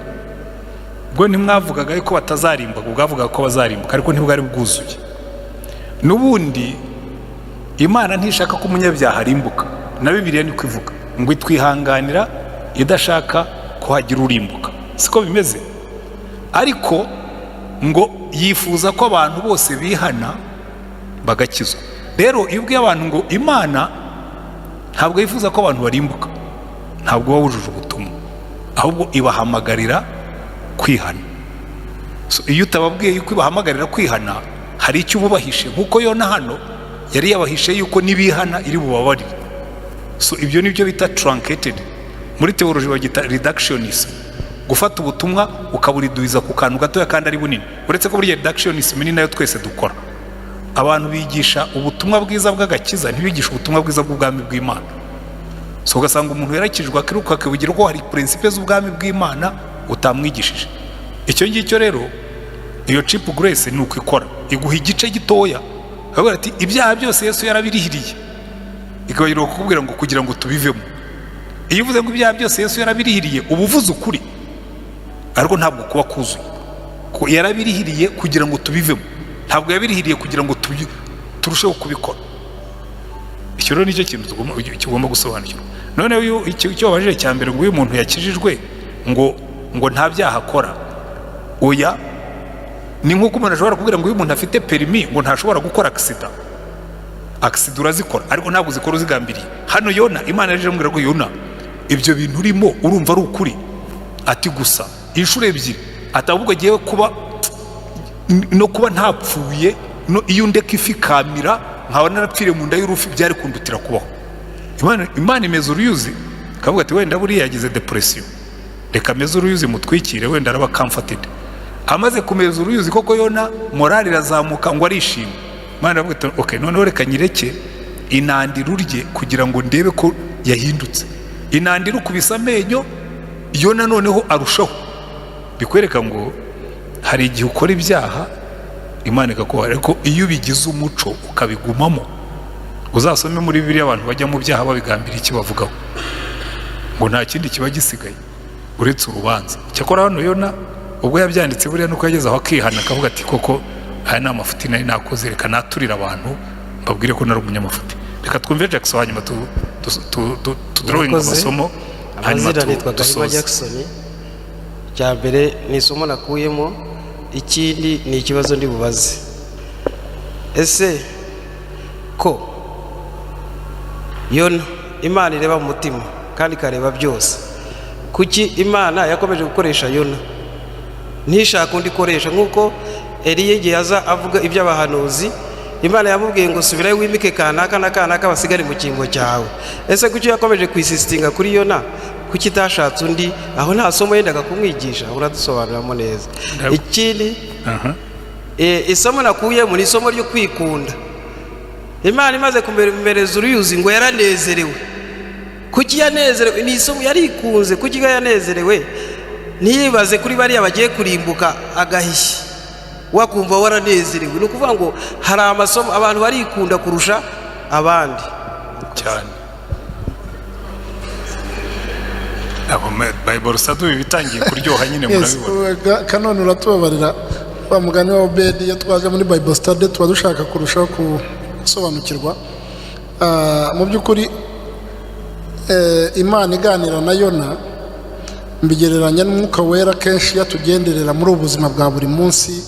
bwo ntimwavugaga yuko batazarimbuka, bwavugaga ko bazarimbuka, ariko ntibwari bwuzuye. N'ubundi Imana ntishaka ko umunyabyaha arimbuka, na Bibiliya niko ivuga ngo itwihanganira idashaka ko hagira urimbuka. Siko bimeze? Ariko ngo yifuza ko abantu bose bihana bagakizwa. Rero iyo ubwiye abantu ngo Imana ntabwo yifuza ko abantu barimbuka, ntabwo uba wujuje ubutumwa, ahubwo ibahamagarira kwihana. Iyo utababwiye yuko ibahamagarira kwihana, hari icyo ububahishe, nk'uko Yona hano yari yabahishe yuko nibihana iri bubabarire. Ibyo nibyo bita truncated, muri theology bagita reductionism, gufata ubutumwa ukaburiduiza ku kantu gatoya kandi ari bunini. Uretse ko burya reductionism ni nayo twese dukora. Abantu bigisha ubutumwa bwiza bw'agakiza, ntibigisha ubutumwa bwiza bw'ubwami bw'Imana. Ugasanga umuntu yarakijwe akiruka akibugira ko hari principes z'ubwami bw'Imana utamwigishije. Icyo ngicyo rero, iyo cheap grace ni uko ikora, iguha igice gitoya, avuga ati ibyaha byose Yesu yarabirihiriye, ikabagira kukubwira ngo kugira ngo tubivemo. Iyo uvuze ngo ibyaha byose Yesu yarabirihiriye, uba uvuze ukuri, ariko ntabwo kuba kuzuye. Yarabirihiriye kugira ngo tubivemo, ntabwo yabirihiriye kugira ngo turusheho kubikora. Icyo rero nicyo kintu tugomba gusobanukirwa. None icyo wabajije cya mbere ngo uyu muntu yakijijwe ngo nta byaha akora, oya, ni nk'uko umuntu ashobora kubwira ngo uyu muntu afite perimi ngo ntashobora gukora accident urazikora, ariko ntabwo uzikora uzigambiriye. Hano Yona, Imana yaje amubwira ngo Yona, ibyo bintu urimo urumva ari ukuri? Ati gusa inshuro ebyiri, atabwo agiye kuba ntapfuye, iyo ndeka ifi kamira nkaba narapfire mu nda y'urufi byari kundutira kubaho. Imana imeze uruyuzi, akavuga ati wenda buriya yagize depression, reka ameze uruyuzi mutwikire, wenda araba comforted. Amaze kumeza uruyuzi koko Yona morali irazamuka ngo arishima. Imana iravuga ati okay, noneho reka nyireke inandira urye kugira ngo ndebe ko yahindutse. Inandira ukubisa amenyo, Yona noneho arushaho. Bikwereka ngo hari igihe ukora ibyaha Imana ikakuha, ariko iyo ubigize umuco ukabigumamo, uzasome muri Bibiliya abantu bajya mu byaha babigambira iki bavugaho ngo nta kindi kiba gisigaye uretse urubanza. Cyakora hano Yona ubwo yabyanditse buriya nuko yageze aho akihana, akavuga ati koko aya ni amafuti nari nakoze, reka naturira abantu mbabwire ko nari umunyamafuti. Reka twumve Jackson, hanyuma tudrawing amasomo, hanyuma dusoze. Jackson, cya mbere ni isomo nakuyemo, ikindi ni ikibazo ndi bubaze. Ese ko Yona Imana ireba mu mutima kandi ikareba byose, kuki Imana yakomeje gukoresha Yona ntishaka undi ikoresha? Nk'uko Eliya igihe aza avuga iby'abahanuzi, Imana yamubwiye ngo subirayo wimike kanaka na kanaka basigare mu kingo cyawe. Ese kuki yakomeje kwisistinga kuri Yona, kuki itashatse undi? Aho nta somo yendaga kumwigisha, uradusobanuramo neza. Ikindi isomo nakuyemo ni isomo ryo kwikunda. Imana imaze kumbereza uruyuzi ngo yaranezerewe. Kuki yanezerewe? Ni isomo yarikunze. Kuki yanezerewe? Ntiyibaze kuri bariya bagiye kurimbuka agahishyi, wakumva waranezerewe. Ni ukuvuga ngo hari amasomo abantu barikunda kurusha abandi cyane. Bible study bitangiye kuryoha nyine murabibona. Kanone uratubabarira wa mugani wa Obedi, iyo twaje muri Bible study tuba dushaka kurushaho gusobanukirwa. Mu by'ukuri Imana iganira na Yona mbigereranya n'umwuka wera kenshi yatugenderera muri ubu buzima bwa buri munsi,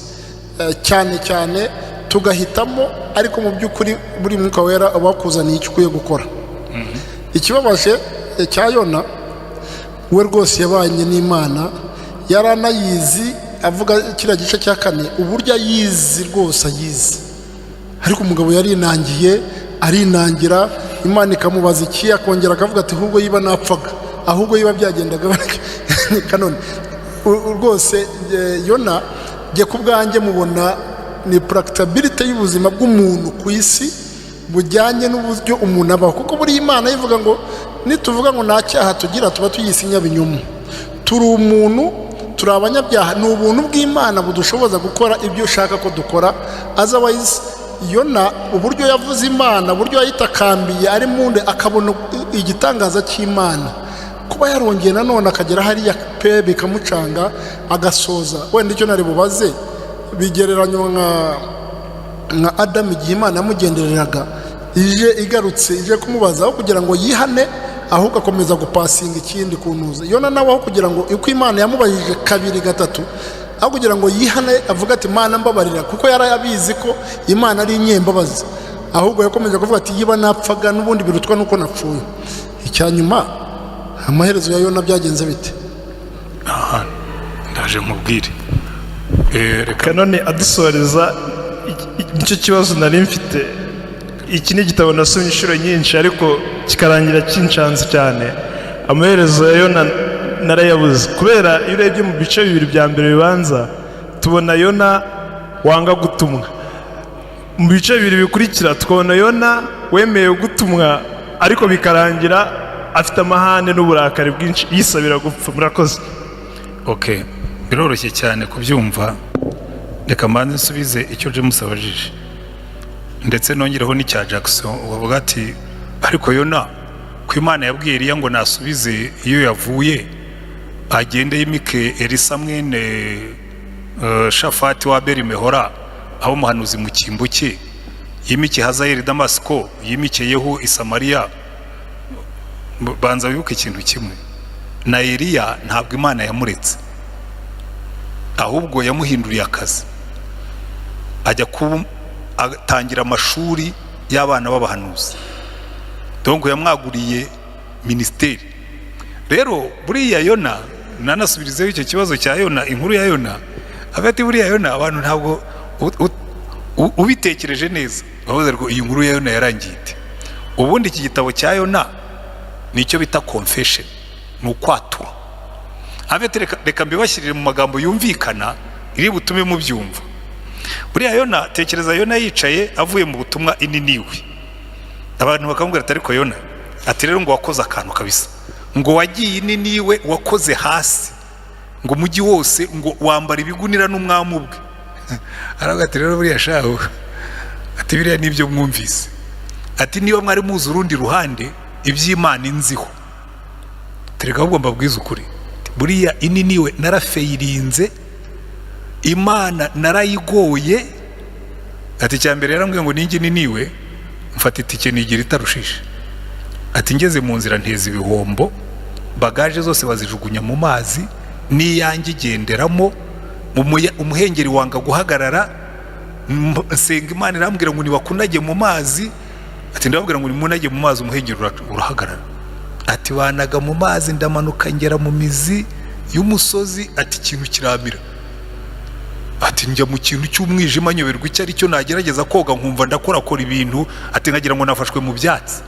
cyane cyane tugahitamo, ariko mu by'ukuri buri mwuka wera uba wakuzaniye icyo ukwiye gukora. Ikibabaje cya Yona, we rwose yabanye n'Imana, yari anayizi, avuga kiriya gice cya 4 uburyo ayizi rwose ayizi, ariko umugabo yarinangiye, arinangira, Imana ikamubaza iki, akongera akavuga ati ahubwo yiba napfaga, ahubwo yiba byagendaga kanone. Rwose Yona jye ku bwanjye mubona ni practicability y'ubuzima bw'umuntu ku isi bujyanye n'uburyo umuntu abaho, kuko buri Imana yivuga ngo nituvuga ngo nta cyaha tugira tuba tuyisinya binyumu, turi umuntu, turi abanyabyaha. Ni ubuntu bw'Imana budushoboza gukora ibyo ushaka ko dukora. Otherwise Yona uburyo yavuze Imana, uburyo yayitakambiye ari munde, akabona igitangaza cy'Imana, kuba yarongeye nanone akagera hariya pe bikamucanga agasoza. Wenda icyo nari bubaze, bigereranywa nka Adamu igihe Imana yamugendereraga, ije igarutse ije kumubaza aho kugira ngo yihane, ahubwo akomeza gupasinga ikindi kuntuza. Yona nawe aho kugira ngo uko Imana yamubajije 2 3 aho kugira ngo yihane avuga ati Imana mbabarira, kuko yari abizi ko Imana ari inyembabazi, ahubwo yakomeje kuvuga ati yiba napfaga n'ubundi birutwa nuko napfuye. Icyanyuma amaherezo ya Yona byagenze bite? Aha ndaje nkubwire. Reka none adusoreza nicyo kibazo nari mfite. Iki ni igitabo nasomye inshuro nyinshi ariko kikarangira kinshanze cyane. Amaherezo ya Yona narayabuze, kubera iyo urebye mu bice 2 bya mbere bibanza tubona Yona wanga gutumwa, mu bice 2 bikurikira tukabona Yona wemeye gutumwa ariko bikarangira afite amahane n'uburakari bwinshi yisabira gupfa. Murakoze. Okay, biroroshye cyane kubyumva. Reka mbanze nsubize icyo James abajije, ndetse nongereho n'icya Jackson wavuga ati ariko Yona ku Imana yabwiye Eliya ngo nasubize iyo yavuye, agende yimike Elisa mwene Shafati wa Beri Mehora aho muhanuzi mu cyimbo cye, yimike Hazayeli Damasiko, yimike Yehu i Samariya. Banza wibuke ikintu kimwe, na Eliya ntabwo Imana yamuretse, ahubwo yamuhinduriye akazi, ajya atangira amashuri y'abana b'abahanuzi, donc yamwaguriye ministeri. Rero buriya Yona, nanasubirizeho icyo kibazo cya Yona, inkuru ya Yona, hagati buriya Yona abantu ntabwo ubitekereje neza bavuze ngo iyi nkuru ya Yona yarangiye ite. Ubundi iki gitabo cya Yona nicyo bita confession, ni ukwatura. Reka mbibashyirire mu magambo yumvikana iri butume mubyumva. Buriya Yona, tekereza Yona yicaye avuye mu butumwa Ininiwe, abantu bakamubwira ati ariko Yona, ati rero ngo wakoze akantu kabisa, ngo wagiye Ininiwe wakoze hasi, ngo umujyi wose ngo wambara ibigunira n'umwami ubwe. Aravuga ati rero buriya shaho, ati biriya nibyo mwumvise, ati niba mwari muzi urundi ruhande iby'Imana inziho, tereka ahubwo mbabwiza ukuri, buriya Ininiwe narafeyirinze, Imana narayigoye. Ati cyambere yarambwiye ngo ninjye Niniwe mfata itike nigira itarushishe, ati ngeze mu nzira nteza ibihombo, bagaje zose bazijugunya mu mazi, niyange igenderamo, umuhengeri wanga guhagarara, nsenga Imana irambwira ngo nibakunage mu mazi, ati ndababwira ngo nimunage mu mazi umuhengeri urahagarara. Ati banaga mu mazi ndamanuka ngera mu mizi y'umusozi, ati ikintu kiramira, ati njya mu kintu cy'umwijima nyoberwa icyo ari cyo, nagerageza koga nkumva ndakorakora ibintu, ati nkagira ngo nafashwe mu byatsi,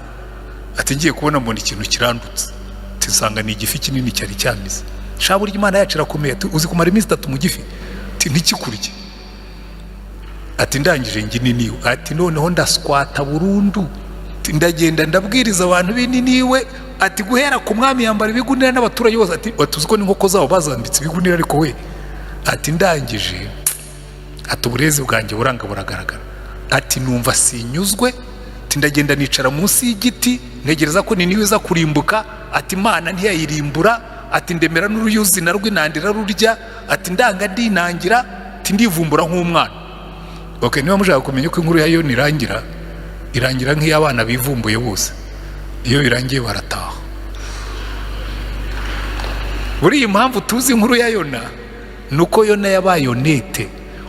ati ngiye kubona mbona ikintu kirandutse, ati nsanga ni igifi kinini cyari cyamize. Shaburi Imana yacu irakomeye, uzi kumara iminsi 3 mu gifi, ati ntikikurye. Ati ndangije ngi Niniwe, ati noneho ndaskwata burundu, ati ndagenda ndabwiriza abantu b'Ininiwe, ati guhera ku mwami yambara ibigunira n'abaturage bose, ati tuzi ko n'inkoko zabo bazambitse ibigunira, ariko we ati ndangije, ati uburezi bwanjye buranga buragaragara, ati numva sinyuzwe, ati ndagenda nicara munsi y'igiti ntegereza ko Niniwe iza kurimbuka, ati Imana ntiyayirimbura, ati ndemera n'uruyuzi na rw'inandira rurya, ati ndanga ndinangira, ati ndivumbura nk'umwana. Okay, niba mushaka kumenya ko inkuru ya Yona irangira nk'iy'abana bivumbuye bose, iyo birangiye barataha. buriya impamvu tuzi inkuru ya Yona ni uko Yona yabaye onete.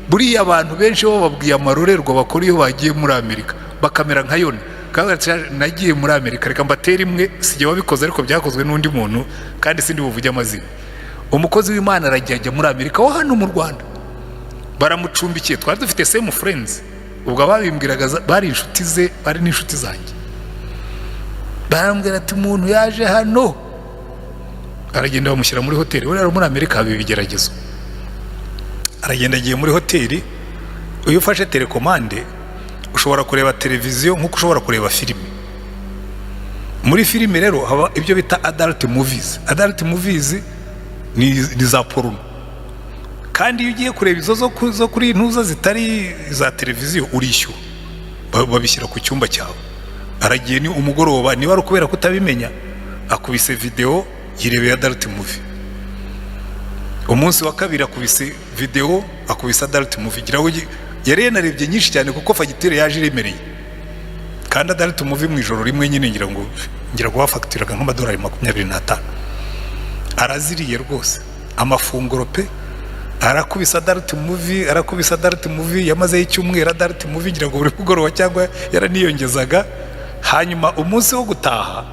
Buriya abantu benshi bo babwiye amarorerwa bakora iyo bagiye muri Amerika bakamera nka Yona. Kandi nagiye muri Amerika, reka mbatera imwe, sijye wabikoze ariko byakozwe n'undi muntu kandi sindi buvuge amazina. Umukozi w'Imana arajya muri Amerika wo hano mu Rwanda, baramucumbikiye, twari dufite same friends, ubwo ababimbwiraga bari inshuti ze, bari n'inshuti zanjye. Barambwira ati umuntu yaje hano, aragenda bamushyira muri hoteli. Rero muri Amerika haba ibigeragezo. Aragenda agiye muri hoteli, iyo ufashe telekomande ushobora kureba televiziyo nk'uko ushobora kureba filime. Muri filime rero haba ibyo bita adult movies. Adult movies ni za porno, kandi iyo ugiye kureba izo zo kuri intuza zitari za televiziyo urishyura, babishyira ku cyumba cyawe. Aragiye ni umugoroba, niba ari ukubera kutabimenya, akubise video yirebeye adult movie. Umunsi wa kabiri akubise video, akubise adult movie. Giraho yari narebye nyinshi cyane kuko fagitire yaje iremereye, kandi adult movie mu ijoro rimwe nyine ngira ngo bafagitiraga nk'amadolari 25. Araziriye rwose amafunguro pe, arakubisa adult movie, yamaze icyumweru adult movie, ngira ngo buri mugoroba cyangwa yaraniyongezaga. Hanyuma umunsi wo gutaha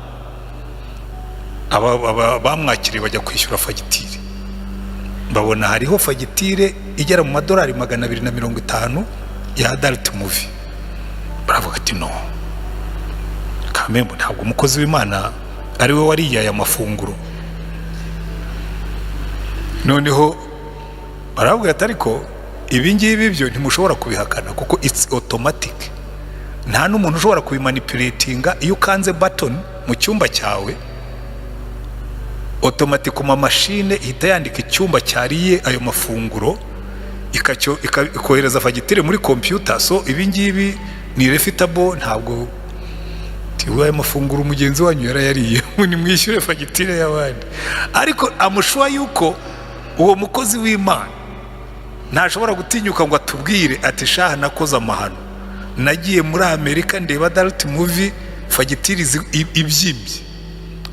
bamwakiriye bajya kwishyura fagitire, babona hariho fagitire igera mu madolari 250 ya adult movie. Baravuga ati no, kamembo ntabwo umukozi w'Imana ari we wariye aya mafunguro. Noneho baravuga ati ariko ibi ngibi byo ntimushobora kubihakana kuko it's automatic, nta n'umuntu ushobora kubimanipulatinga. Iyo ukanze button mu cyumba cyawe, automatic mu mashine ihita yandika icyumba cyariye ayo mafunguro, ikohereza fagitire muri computer. So ibi ngibi ni refutable, ntabwo tiwe ayo mafunguro umugenzi wanyu yarayariye ni mwishyure fagitire y'abandi. Ariko amushwa yuko uwo mukozi w'Imana ntashobora gutinyuka ngo atubwire ati shaha nakoze amahano, nagiye muri Amerika ndeba adult movie, fagitire ibyimbye.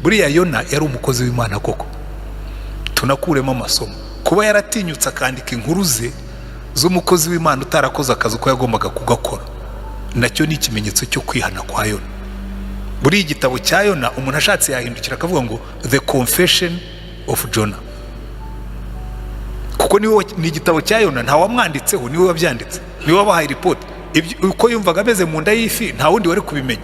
Buriya Yona yari umukozi w'Imana koko, tunakuremo amasomo. Kuba yaratinyutse akandika inkuru ze z'umukozi w'Imana utarakoze akazi uko yagombaga kugakora, nacyo ni ikimenyetso cyo kwihana kwa Yona. Buriya igitabo cya Yona umuntu ashatse yahindukira akavuga ngo The Confession of Jonah, kuko ni igitabo cya Yona, nta wamwanditseho, niwe wabyanditse, niwe wabahaye report. Uko yumvaga ameze mu nda y'ifi nta wundi wari kubimenya,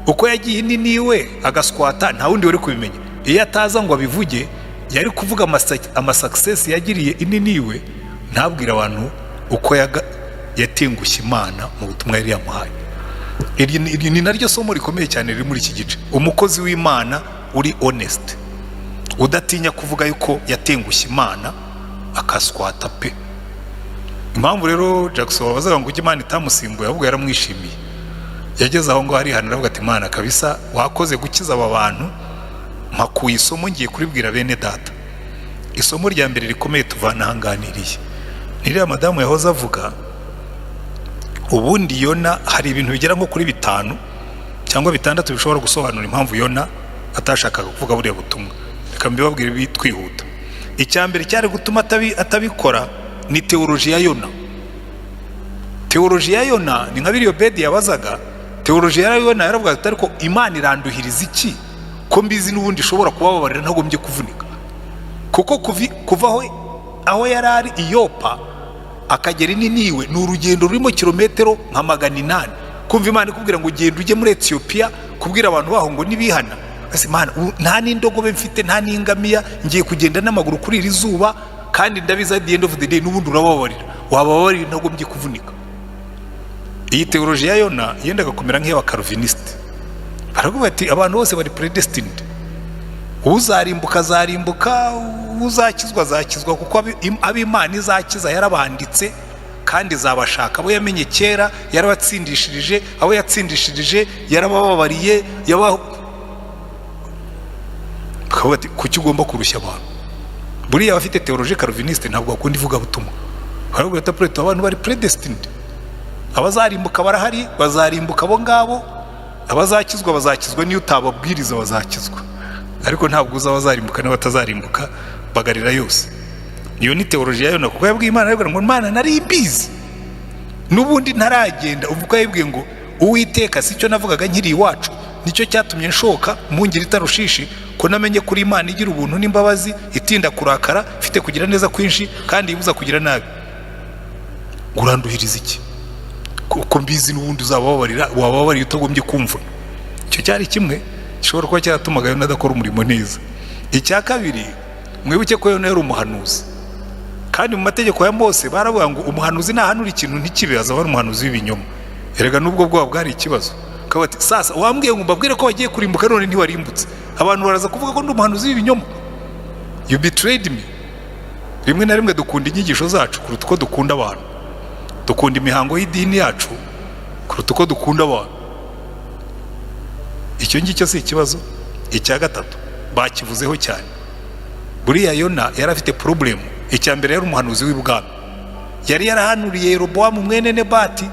uko yagiye niwe agaswata nta wundi wari kubimenya. Iyo ataza ngo abivuge, yari kuvuga amasuccess yagiriye niwe, ntabwira abantu uko yatengushye Imana mu butumwa yari yamuhaye. Iri ni naryo somo rikomeye cyane riri muri iki gice. Umukozi w'Imana uri honest, udatinya kuvuga yuko yatengushye Imana akaswata pe. Impamvu rero Jackson wabazaga ngo Imana itamusimbuye, ahubwo yaramwishimiye. Yageze aho ngo harihana, aravuga ati Imana kabisa wakoze gukiza aba bantu, mpakuye isomo ngiye kuribwira bene data. Isomo rya mbere rikomeye tuvana ahanganiriye niriya madamu yahoze avuga. Ubundi Yona hari ibintu bigera nko kuri 5 cyangwa 6 bishobora gusobanura impamvu Yona atashakaga kuvuga buriya butumwa. Reka mbibabwire bitwihuta. Icyambere cyari gutuma atabikora ni teoloji ya Yona. Teoloji ya Yona ni nka biriyo Bedi yabazaga. Teoloji ya Yona yaravuga ati ariko Imana iranduhiriza iki ko mbizi n'ubundi ishobora kubabarira ntagombye kuvunika. Kuko kuvaho aho yarari Iyopa akagera niwe ni urugendo rurimo kilometero nka 800. Kumva Imana ikubwira ngo ugende ujye muri Ethiopia kubwira abantu baho ngo nibihana. Ese Imana nta n'indogobe mfite, nta n'ingamiya, ngiye kugenda n'amaguru kuri iri zuba, kandi ndabiza at the end of the day n'ubundi urababarira. Wababarira ntagombye kuvunika. Iyi teoloji ya Yona yendaga kumera nk'iya Calvinist. Baravuga ati abantu bose bari predestined, uzarimbuka azarimbuka, uzakizwa azakizwa, kuko ab'Imana izakiza yarabanditse kandi zabashaka. Abo yamenye kera yarabatsindishirije, abo yatsindishirije yarabababariye. Bakavuga ati kuki ugomba kurushya abantu? Buriya abafite teoloji Calvinist ntabwo bakunda ivuga butumwa. Baravuga ati abantu bari predestined, abazarimbuka barahari, bazarimbuka abo ngabo, abazakizwa bazakizwa, niyo utababwiriza bazakizwa. Ariko ntabwo uza abazarimbuka n'abatazarimbuka bagarira yose. Iyo ni teoloji ya Yona, kuko yabwiye Imana ariko ngo Imana nari mbizi n'ubundi ntaragenda. Uvuga yibwiye ngo Uwiteka si cyo navugaga nkiri iwacu, nicyo cyatumye nshoka mungiri itarushishi, ko namenye kuri Imana igira ubuntu n'imbabazi, itinda kurakara, ifite kugira neza kwinshi kandi ibuza kugira nabi. Uranduhiriza iki? Kuko mbizi n'ubundi uzababarira, wababarira utagombye kumva. Icyo cyari kimwe gishobora kuba cyaratumaga Yona adakora umurimo neza. Icya kabiri, mwibuke ko Yona yari umuhanuzi, kandi mu mategeko ya Mose baravuga ngo umuhanuzi nahanura ikintu ntikibe, azaba ari umuhanuzi w'ibinyoma. Erega nubwo bwaba bwari ikibazo, kabati sasa wambwiye ngo mbabwire ko wagiye kurimbuka none ntiwarimbutse, abantu baraza kuvuga ko ndi umuhanuzi w'ibinyoma. You betrayed me. Rimwe na rimwe dukunda inyigisho zacu kuruta uko dukunda abantu, dukunda imihango y'idini yacu kuruta uko dukunda abantu. Icyo ngicyo si ikibazo. Icya gatatu bakivuzeho cyane, buriya Yona yari afite problem. Icya mbere yari umuhanuzi w'ibwami, yari yarahanuriye Yeroboamu mwene Nebati.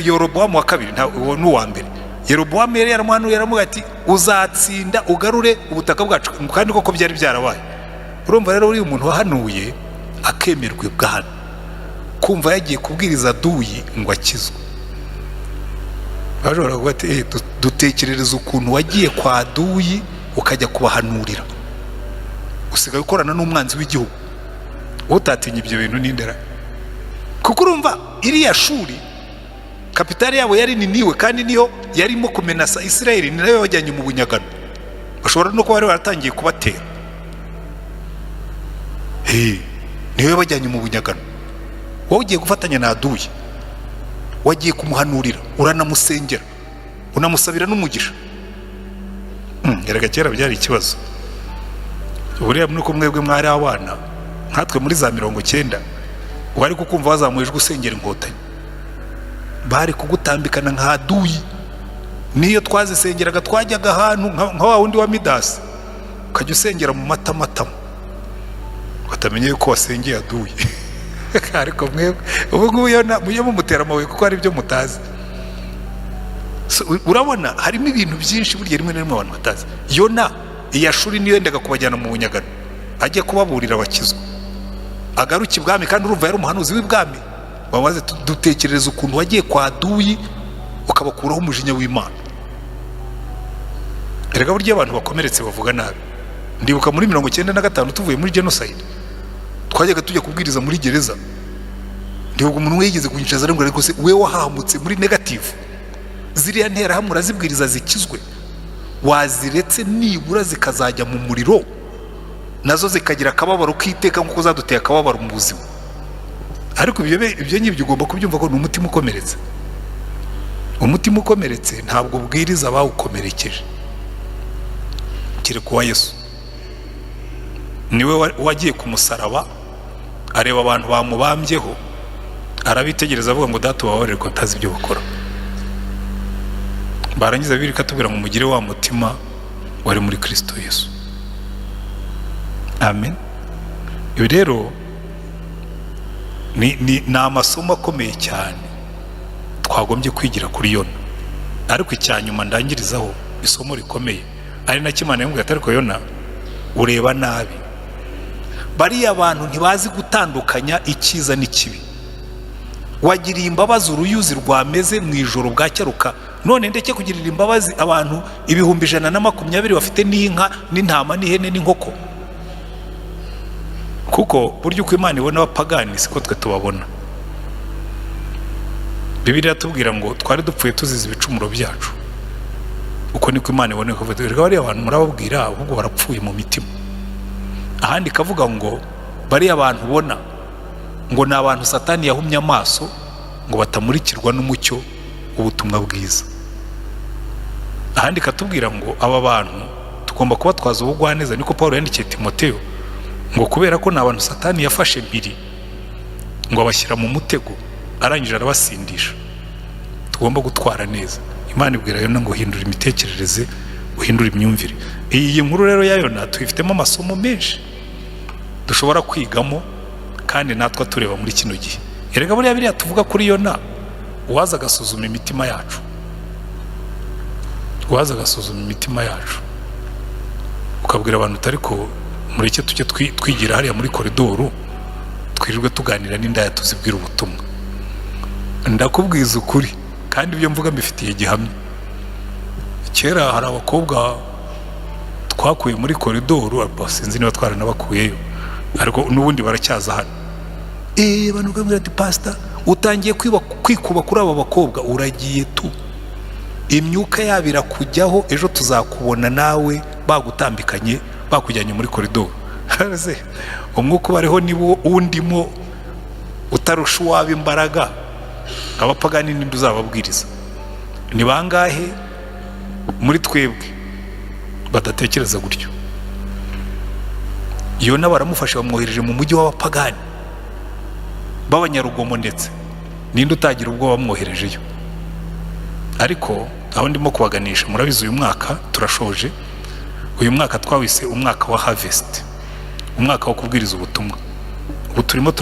Yeroboamu wa kabiri, uwo ni uwa mbere. Yeroboamu yari yaramuhanuye, aramuga ati uzatsinda ugarure ubutaka bwacu, kandi koko byari byarabaye. Urumva rero uri umuntu wahanuye akemerwa ibwami, kumva yagiye kubwiriza Duyi ngo akizwe. Bajora kuvuga ati dutekerereza ukuntu wagiye kwa Duyi ukajya kubahanurira, usigaye ukorana n'umwanzi w'igihugu, utatinya ibyo bintu n'indera. Kuko urumva iriya shuri kapitali yabo yari Niniwe, kandi niyo yarimo kumenasa Isirayeli, ni nayo wajyanye mu bunyagano. Bashobora no kuba bari baratangiye kubatera, niyo bajyanye mu bunyagano. Wowe ugiye gufatanya na Duyi, wagiye kumuhanurira, uranamusengera, unamusabira n'umugisha. Erega kera byari ikibazo. Buriya nuko mwebwe mwari abana, nkatwe muri za 90 wari kukumva wazamujwe usengera inkotanyi, bari kugutambikana nka Duyi. Niyo twazisengeraga twajyaga ahantu nka wa wundi wa Midasi, ukajya usengera mu matamatama, batamenye ko wasengeye Duyi. Ariko mwebwe ubu ngubu Yona mujye mumutera amabuye kuko hari ibyo mutazi. Urabona harimo ibintu byinshi burya rimwe na rimwe abantu batazi. Yona iya shuri niyo yendaga kubajyana mu bunyagano, ajye kubaburira abakizwa, agaruka ibwami, kandi urumva yari umuhanuzi w'ibwami. Bamaze dutekerereza ukuntu wagiye kwa Duyi ukabakuraho umujinya w'Imana. Erega burya abantu bakomeretse bavuga nabi. Ndibuka muri 95 tuvuye muri genocide, twajyaga tujya kubwiriza muri gereza. Ndibuka umuntu wigeze kunyicaza ngo ariko se we wahamutse muri negative, ziriya ntera hamura zibwiriza zikizwe, waziretse nibura zikazajya mu muriro, nazo zikagira akababaro k'iteka nk'uko zaduteye akababaro mu buzima. Ariko ibyo nyibyo ugomba kubyumva ko ni umutima ukomeretse. Umutima ukomeretse ntabwo ubwiriza abawukomerekeje, kereka uwa Yesu. Niwe wagiye ku musaraba, areba abantu bamubambyeho, arabitegereza avuga ngo data ubabarire ko ntazi ibyo bakora. Barangiza Bibiliya ikatubwira ngo mugire wa mutima wari muri Kristo Yesu. Amen. Ibi rero ni amasomo akomeye cyane twagombye kwigira kuri Yona. Ariko icyanyuma ndangirizaho isomo rikomeye, ari na Imana yamubwiye ati ariko Yona ureba nabi. Bariya abantu ntibazi gutandukanya icyiza n'ikibi. Wagiriye imbabazi uruyuzi rwameze mu ijoro bwacyaruka, none ndeke kugirira imbabazi abantu 120 bafite n'inka n'intama n'ihene n'inkoko. Kuko buryo uko Imana ibona abapagani siko twe tubabona. Bibiliya tubwira ngo twari dupfuye tuzize ibicumuro byacu, uko niko Imana ibona ko bariya abantu murababwira ahubwo barapfuye mu mitima. Ahandi kavuga ngo bariya abantu ubona ngo ni abantu Satani yahumye amaso ngo batamurikirwa n'umucyo ubutumwa bwiza. Ahandi katubwira ngo aba bantu tugomba kuba twaza ubugwaneza, niko Paulo yandikiye Timoteyo, ngo kubera ko ni abantu Satani yafashe mpiri ngo abashyira mu mutego, arangije arabasindisha. Tugomba gutwara neza. Imana ibwira Yona ngo hindura imitekerereze, uhindura imyumvire. Iyi nkuru rero ya Yona tuyifitemo amasomo menshi dushobora kwigamo, kandi natwe tureba muri kino gihe. Erega buriya biriya tuvuga kuri Yona, uwaza agasuzuma imitima yacu, ukaabwira abantu utari ko mureke tujye twigira hariya muri koridoro twirirwe tuganira n'indaya tuzibwira ubutumwa. Ndakubwiza ukuri kandi ibyo mvuga mbifitiye gihamya. Kera hari abakobwa twakuye muri koridoro, sinzi niba twaranabakuyeyo, ariko n'ubundi baracyaza hano. Abantu bamwe ati pastor utangiye kwikuba kuri aba bakobwa, uragiye tu, imyuka yabo irakujyaho, ejo tuzakubona nawe bagutambikanye bakujyanye muri koridoro. Umwuka bariho niwo undimo utarusha uwaba imbaraga, abapagani ninde uzababwiriza? Ni bangahe muri twebwe badatekereza gutyo? Yona baramufashe bamwohereje mu mujyi w'abapagani b'abanyarugomo, ndetse ninde utagira ubwo bamwoherejeyo? Ariko aho ndimo kubaganisha, murabizi uyu mwaka turashoje. Uyu mwaka twawise umwaka wa harvest, umwaka wo kubwiriza ubutumwa. Ubu turimo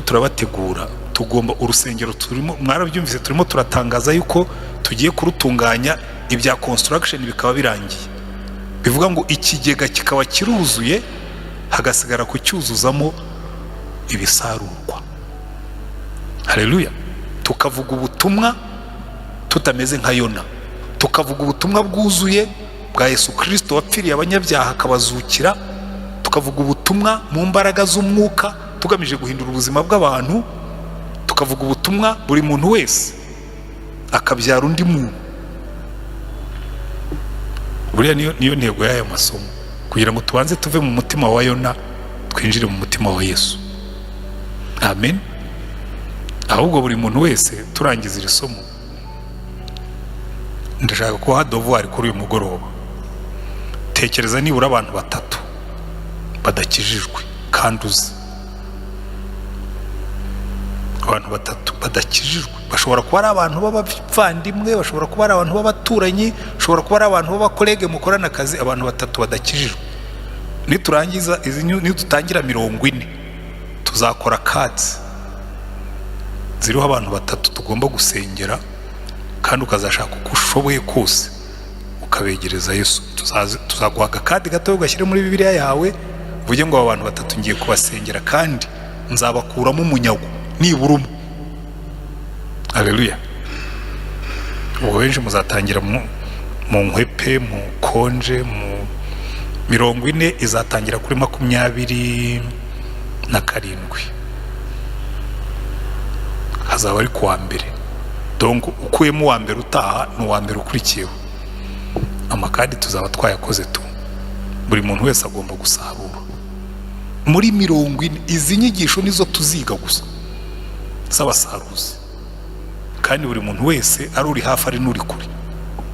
turabategura, tugomba urusengero turimo, mwarabyumvise, turimo turatangaza yuko tugiye kurutunganya, ibya construction bikaba birangiye. Bivuga ngo ikigega kikaba kiruzuye, hagasigara kucyuzuzamo ibisarurwa. Haleluya. Tukavuga ubutumwa tutameze nka Yona, tukavuga ubutumwa bwuzuye bwa Yesu Kristo wapfiriye abanyabyaha akabazukira, tukavuga ubutumwa mu mbaraga z'umwuka tugamije guhindura ubuzima bw'abantu, tukavuga ubutumwa buri muntu wese akabyara undi muntu. Buriya niyo ntego y'aya masomo, kugira ngo tubanze tuve mu mutima wa Yona twinjire mu mutima wa Yesu. Amen. Ahubwo buri muntu wese turangiza iri somo, ndashaka kuha devoir kuri uyu mugoroba. Tekereza nibura abantu 3 badakijijwe kandi uzi. Abantu 3 badakijijwe bashobora kuba ari abantu b'abavandimwe, bashobora kuba ari abantu b'abaturanyi, bashobora kuba ari abantu b'abakolege mukorana akazi. Abantu 3 badakijijwe. Niturangiza nitutangira 40 tuzakora cards ziriho abantu 3 tugomba gusengera, kandi ukazashaka uko ushoboye kose ukabegereza Yesu. Tuzaguha akadi gato ugashyire muri Bibiliya yawe, uvuge ngo aba bantu 3 ngiye kubasengera kandi nzabakuramo umunyago nibura umwe. Haleluya. Ubu benshi muzatangira mu nkwepe, mu konje, mu 40 izatangira kuri 27 hazaba ari kuwa mbere. Donc ukuyemo wa mbere utaha ni uwa mbere ukurikiyeho. Amakadi tuzaba twayakoze tu, buri muntu wese agomba gusarura muri 40. Izi nyigisho nizo tuziga gusa z'abasaruzi, kandi buri muntu wese ari uri hafi ari n'uri kure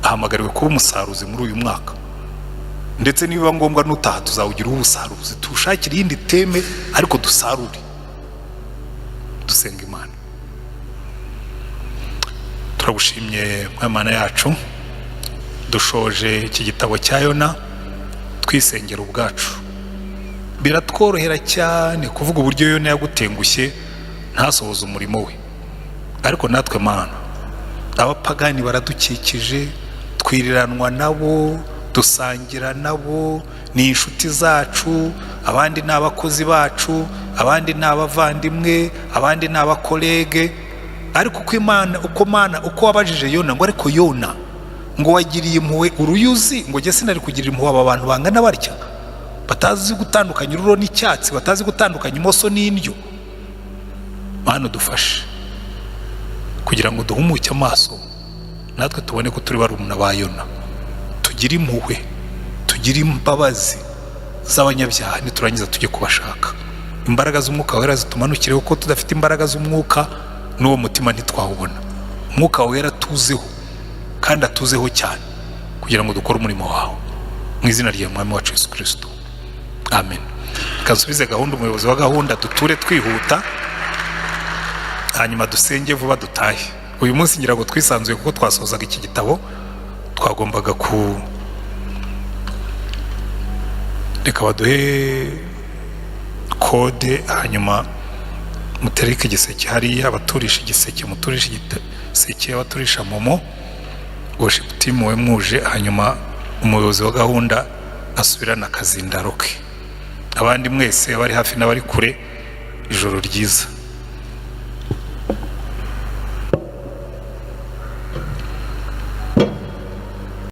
ahamagariwe kuba umusaruzi muri uyu mwaka. Ndetse niba ngombwa n'utaha tuzawugira ubusaruzi, tushakire iyindi teme, ariko dusarure, dusenga Imana. Turagushimye Mana yacu, dushoje iki gitabo cya Yona twisengera ubwacu. Biratworohera cyane kuvuga uburyo Yona yagutengushye ntasohoza umurimo we, ariko natwe Mana, abapagani baradukikije, twiriranwa nabo, dusangira nabo, ni inshuti zacu, abandi ni abakozi bacu, abandi ni abavandimwe, abandi ni abakolege. Ariko uko wabajije Yona ngo ariko Yona ngo wagiriye impuhwe uruyuzi, ngo jye sinari kugirira impuhwe aba bantu bangana batya, batazi gutandukanya ururo n'icyatsi, batazi gutandukanya imoso n'indyo. Mana dufashe kugira ngo duhumuke amaso, natwe tubone ko turi barumuna ba Yona, tugire impuhwe, tugire imbabazi z'abanyabyaha, niturangiza tujye kubashaka. Imbaraga z'umwuka wera zitumanukireho, ko tudafite imbaraga z'umwuka n'uwo mutima ntitwawubona. Umwuka wera tuzeho, kandi atuzeho cyane, kugira ngo dukore umurimo wawe mu izina rya Mwami wacu Yesu Kristo. Amen. Kasubize gahunda umuyobozi wa gahunda, duture twihuta, hanyuma dusenge vuba dutahe. Uyu munsi ngira ngo twisanzuye kuko twasozaga iki gitabo, twagombaga reka baduhe kode, hanyuma mutereke igiseke hariya, abaturisha igiseke muturisha igiseke, abaturisha momo, worship team we mwuje, hanyuma umuyobozi wa gahunda asubirane akazindaro ke. Abandi mwese abari hafi n'abari kure, ijoro ryiza.